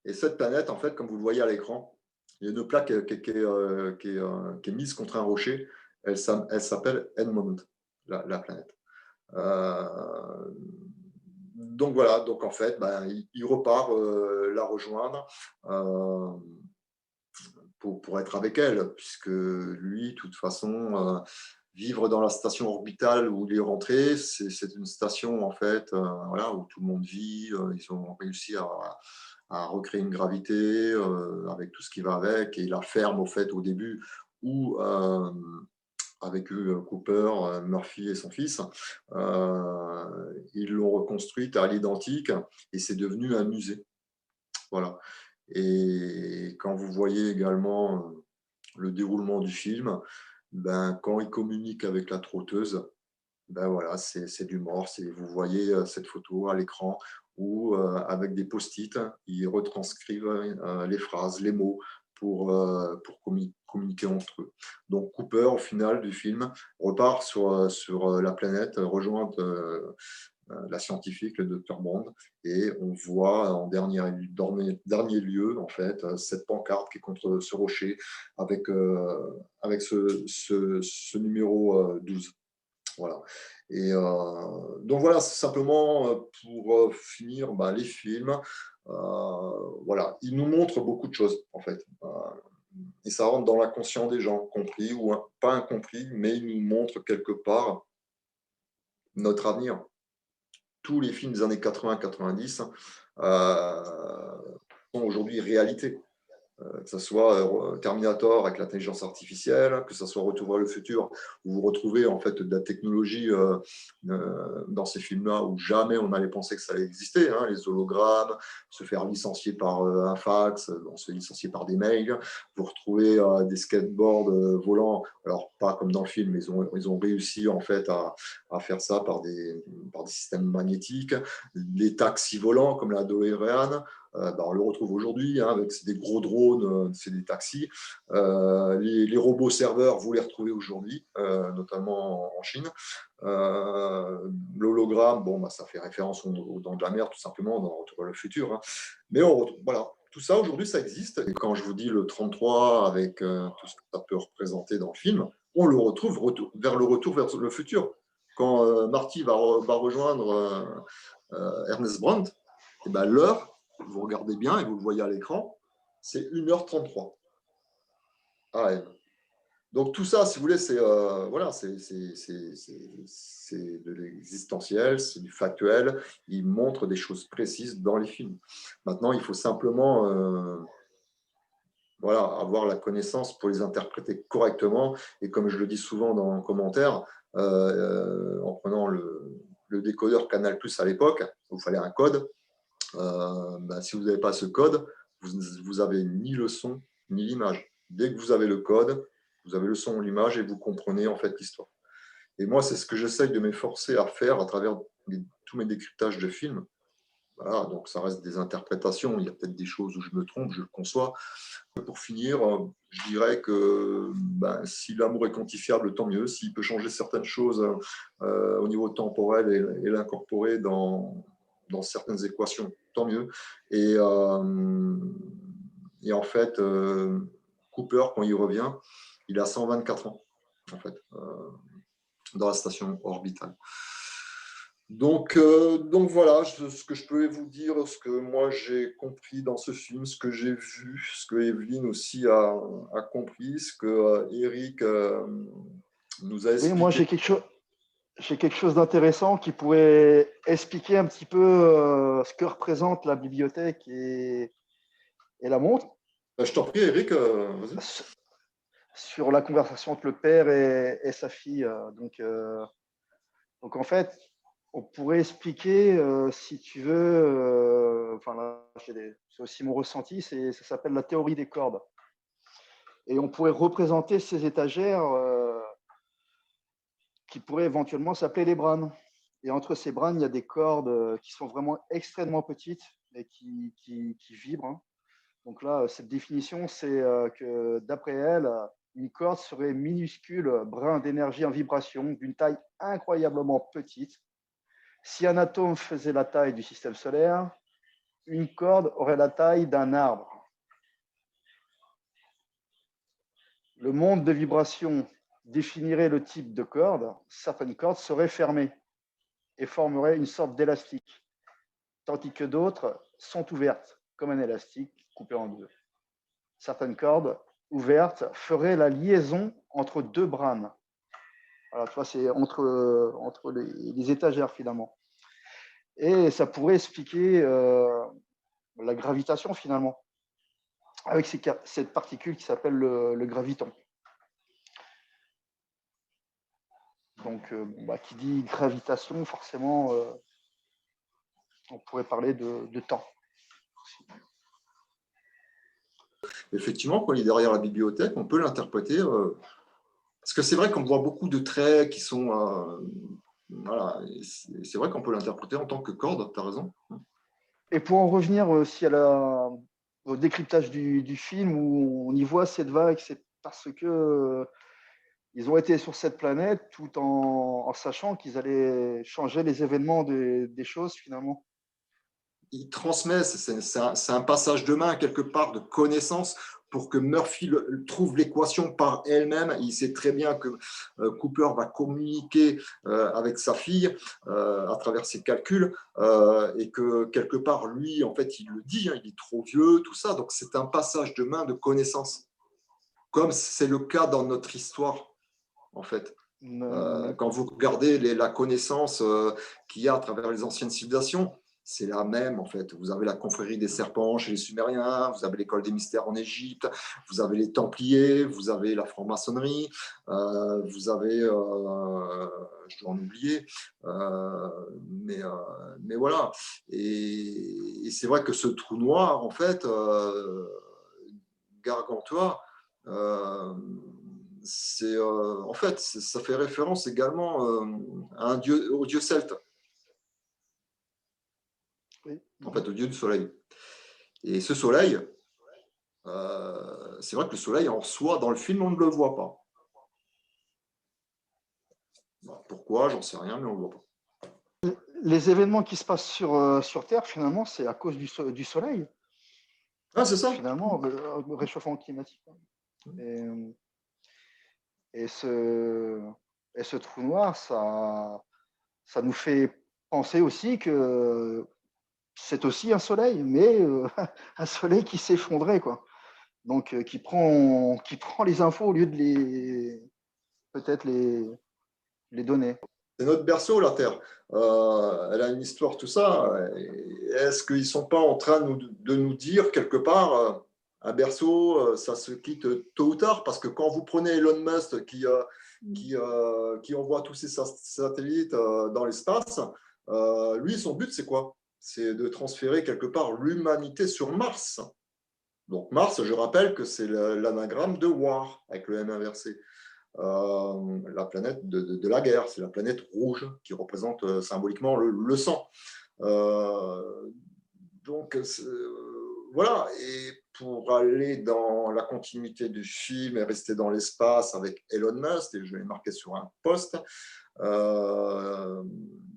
Et cette planète, en fait, comme vous le voyez à l'écran, il y a une plaque qui est mise contre un rocher. Elle s'appelle Edmond, la planète. Donc voilà, donc en fait, il repart la rejoindre pour être avec elle, puisque lui, de toute façon, vivre dans la station orbitale où il est rentré, c'est une station en fait, où tout le monde vit. Ils ont réussi à recréer une gravité avec tout ce qui va avec, et la ferme au fait au début où avec Cooper, Murphy et son fils, ils l'ont reconstruite à l'identique, et c'est devenu un musée. Voilà. Et quand vous voyez également le déroulement du film, quand il communique avec la trotteuse, voilà, c'est du morse. Et vous voyez cette photo à l'écran où, avec des post-it, ils retranscrivent les phrases, les mots pour communiquer entre eux. Donc Cooper, au final du film, repart sur la planète, rejoindre la scientifique, le docteur Bond, et on voit en dernier lieu, en fait, cette pancarte qui est contre ce rocher avec ce numéro 12. Voilà. Et donc voilà, c'est simplement pour finir les films. Voilà, ils nous montrent beaucoup de choses, en fait. Et ça rentre dans l'inconscient des gens, compris ou pas incompris, mais ils nous montrent quelque part notre avenir. Tous les films des années 80-90 sont aujourd'hui réalité. Que ce soit Terminator avec l'intelligence artificielle, que ce soit Retour vers le futur, où vous retrouvez en fait de la technologie dans ces films-là où jamais on n'allait penser que ça allait exister, hein, les hologrammes, se faire licencier par un fax, on se fait licencier par des mails, vous retrouvez des skateboards volants, alors pas comme dans le film, mais ils ont réussi en fait à faire ça par des systèmes magnétiques, les taxis volants comme la DeLorean. On le retrouve aujourd'hui, hein, avec des gros drones, c'est des taxis. Les robots serveurs, vous les retrouvez aujourd'hui, notamment en Chine. L'hologramme, ça fait référence aux Dents de la Mer, tout simplement, dans Retour vers le futur. Hein. Mais voilà, tout ça, aujourd'hui, ça existe. Et quand je vous dis le 33, avec tout ce que ça peut représenter dans le film, on le retrouve vers le retour vers le futur. Quand Marty va rejoindre Ernest Brandt, et l'heure, vous regardez bien et vous le voyez à l'écran, c'est 1h33 AM. Donc tout ça, si vous voulez, c'est voilà, c'est de l'existentiel, c'est du factuel. Il montre des choses précises dans les films. Maintenant, il faut simplement voilà, avoir la connaissance pour les interpréter correctement. Et comme je le dis souvent dans un commentaire, en prenant le décodeur Canal+ à l'époque, il fallait un code. Si vous n'avez pas ce code, vous n'avez ni le son ni l'image. Dès que vous avez le code, vous avez le son ou l'image et vous comprenez en fait l'histoire. Et moi, c'est ce que j'essaye de m'efforcer à faire à travers tous mes décryptages de films. Voilà, donc ça reste des interprétations. Il y a peut-être des choses où je me trompe, je le conçois. Pour finir, je dirais que si l'amour est quantifiable, tant mieux. S'il peut changer certaines choses au niveau temporel et l'incorporer dans certaines équations, tant mieux. Et en fait, Cooper, quand il revient, il a 124 ans, en fait, dans la station orbitale. Donc voilà ce que je peux vous dire, ce que moi j'ai compris dans ce film, ce que j'ai vu, ce que Evelyne aussi a compris, ce que Eric nous a expliqué. Oui, moi j'ai quelque chose d'intéressant qui pourrait expliquer un petit peu ce que représente la bibliothèque et la montre. Je t'en prie, Eric, vas-y. Sur la conversation entre le père et sa fille. Donc en fait, on pourrait expliquer, si tu veux, c'est aussi mon ressenti, ça s'appelle la théorie des cordes. Et on pourrait représenter ces étagères qui pourraient éventuellement s'appeler les brânes. Et entre ces brânes, il y a des cordes qui sont vraiment extrêmement petites et qui vibrent. Hein. Donc là, cette définition, c'est que d'après elle, une corde serait minuscule brin d'énergie en vibration d'une taille incroyablement petite. Si un atome faisait la taille du système solaire, une corde aurait la taille d'un arbre. Le monde de vibration définirait le type de corde. Certaines cordes seraient fermées et formeraient une sorte d'élastique, tandis que d'autres sont ouvertes, comme un élastique coupé en deux. Certaines cordes ouvertes feraient la liaison entre deux brânes. Voilà, tu vois, c'est entre les étagères finalement. Et ça pourrait expliquer la gravitation finalement, avec cette particule qui s'appelle le graviton. Donc, qui dit gravitation, forcément, on pourrait parler de temps. Effectivement, quand il est derrière la bibliothèque, on peut l'interpréter. Parce que c'est vrai qu'on voit beaucoup de traits qui sont. Voilà, c'est vrai qu'on peut l'interpréter en tant que corde, tu as raison. Et pour en revenir aussi à au décryptage du film où on y voit cette vague, c'est parce que ils ont été sur cette planète tout en sachant qu'ils allaient changer les événements des choses finalement. Il transmet, c'est un passage de main quelque part de connaissance pour que Murphy trouve l'équation par elle-même. Il sait très bien que Cooper va communiquer avec sa fille à travers ses calculs et que quelque part, lui, en fait, il le dit, hein, il est trop vieux, tout ça. Donc, c'est un passage de main de connaissance, comme c'est le cas dans notre histoire, en fait. Quand vous regardez la connaissance qu'il y a à travers les anciennes civilisations, c'est la même en fait. Vous avez la confrérie des serpents chez les Sumériens, vous avez l'école des mystères en Égypte, vous avez les Templiers, vous avez la franc-maçonnerie, vous avez, je dois en oublier, mais voilà. Et c'est vrai que ce trou noir, en fait, Gargantua, en fait, ça fait référence également à au dieu celte, Oui. en fait, au dieu du soleil. Et ce soleil, c'est vrai que le soleil en soi, dans le film, on ne le voit pas. Pourquoi, j'en sais rien, mais on ne le voit pas. Les événements qui se passent sur Terre, finalement, c'est à cause du soleil. Ah, c'est ça. Finalement, le réchauffement climatique. Et ce trou noir, ça nous fait penser aussi que c'est aussi un soleil, mais un soleil qui s'effondrait, quoi. Donc, qui prend les infos au lieu de peut-être les donner. C'est notre berceau, la Terre. Elle a une histoire, tout ça. Est-ce qu'ils ne sont pas en train de nous dire, quelque part, un berceau, ça se quitte tôt ou tard? Parce que quand vous prenez Elon Musk qui envoie tous ses satellites dans l'espace, lui, son but, c'est quoi? C'est de transférer quelque part l'humanité sur Mars. Donc Mars, je rappelle que c'est l'anagramme de War, avec le M inversé. La planète de la guerre, c'est la planète rouge qui représente symboliquement le sang. Donc voilà, et pour aller dans la continuité du film et rester dans l'espace avec Elon Musk, et je l'ai marqué sur un post,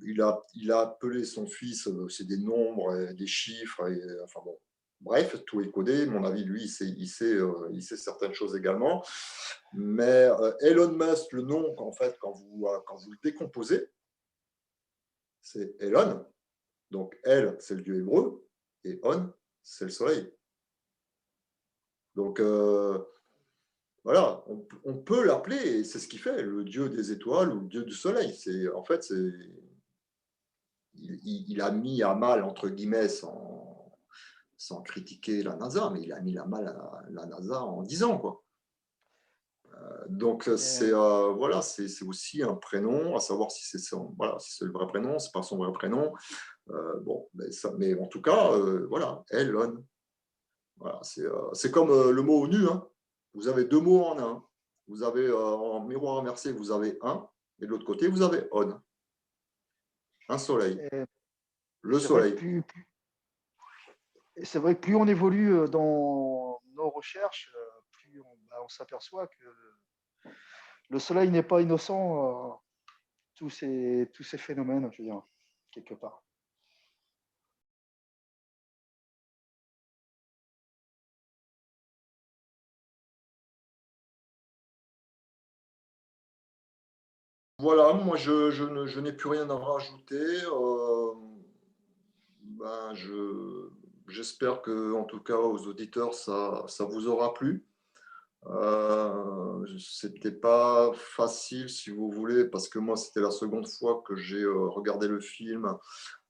il a appelé son fils, c'est des nombres, et des chiffres, et, enfin bon, bref, tout est codé. Mon avis, lui, il sait certaines choses également. Mais Elon Musk, le nom, en fait, quand vous le décomposez, c'est Elon. Donc, El, c'est le dieu hébreu, et On, c'est le soleil. Donc, voilà, on peut l'appeler, et c'est ce qu'il fait, le dieu des étoiles ou le dieu du soleil. En fait, il a mis à mal, entre guillemets, sans critiquer la NASA, mais il a mis à mal la NASA en 10 ans, quoi. Donc, voilà, c'est aussi un prénom, à savoir si c'est le vrai prénom, c'est pas son vrai prénom. Bon, mais en tout cas, voilà, Elon. Voilà, c'est comme le mot nu, hein. Vous avez deux mots en un. Vous avez en miroir inversé, vous avez un, et de l'autre côté, vous avez on. Un soleil. Le soleil. C'est vrai que plus on évolue dans nos recherches, plus on s'aperçoit que le soleil n'est pas innocent, tous ces phénomènes, je veux dire, quelque part. Voilà, moi je n'ai plus rien à rajouter. J'espère que, en tout cas, aux auditeurs, ça vous aura plu. C'était pas facile, si vous voulez, parce que moi, c'était la seconde fois que j'ai regardé le film,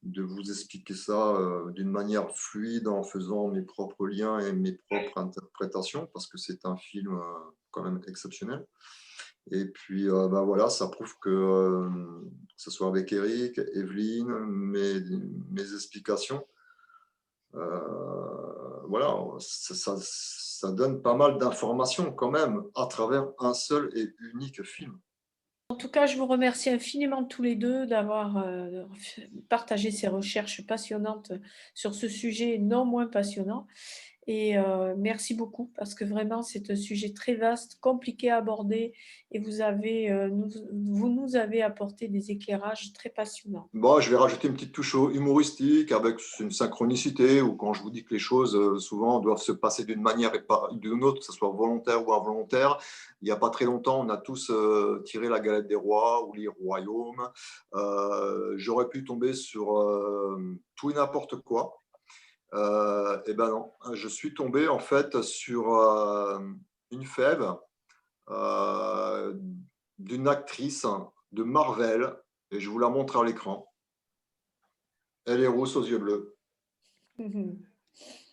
de vous expliquer ça d'une manière fluide en faisant mes propres liens et mes propres interprétations, parce que c'est un film quand même exceptionnel. Et puis, voilà, ça prouve que ce soit avec Eric, Evelyne, mes explications, voilà, ça donne pas mal d'informations quand même à travers un seul et unique film. En tout cas, je vous remercie infiniment tous les deux d'avoir partagé ces recherches passionnantes sur ce sujet non moins passionnant. Et merci beaucoup parce que vraiment, c'est un sujet très vaste, compliqué à aborder et vous nous avez apporté des éclairages très passionnants. Bon, je vais rajouter une petite touche humoristique avec une synchronicité où quand je vous dis que les choses souvent doivent se passer d'une manière et pas d'une autre, que ce soit volontaire ou involontaire. Il n'y a pas très longtemps, on a tous tiré la galette des rois ou les royaumes. J'aurais pu tomber sur tout et n'importe quoi. Eh ben non, je suis tombé en fait sur une fève euh, d'une actrice de Marvel et je vous la montre à l'écran. Elle est rousse aux yeux bleus.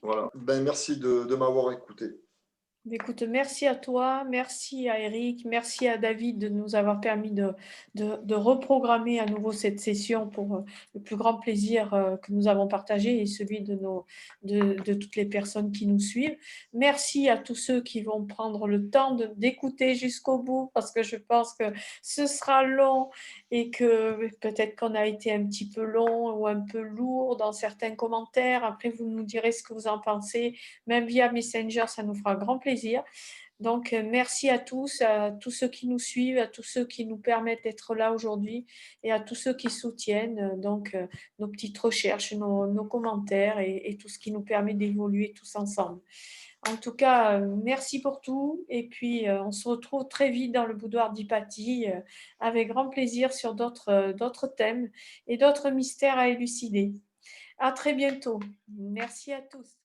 Voilà. Ben, merci de m'avoir écouté. Écoute, merci à toi, merci à Eric, merci à David de nous avoir permis de reprogrammer à nouveau cette session pour le plus grand plaisir que nous avons partagé et celui de toutes les personnes qui nous suivent. Merci à tous ceux qui vont prendre le temps d'écouter jusqu'au bout parce que je pense que ce sera long et que peut-être qu'on a été un petit peu long ou un peu lourd dans certains commentaires. Après, vous nous direz ce que vous en pensez. Même via Messenger, ça nous fera grand plaisir. Donc, merci à tous ceux qui nous suivent, à tous ceux qui nous permettent d'être là aujourd'hui et à tous ceux qui soutiennent nos petites recherches, nos commentaires et tout ce qui nous permet d'évoluer tous ensemble. En tout cas, merci pour tout et puis on se retrouve très vite dans le boudoir d'Hypatie avec grand plaisir sur d'autres thèmes et d'autres mystères à élucider. À très bientôt. Merci à tous.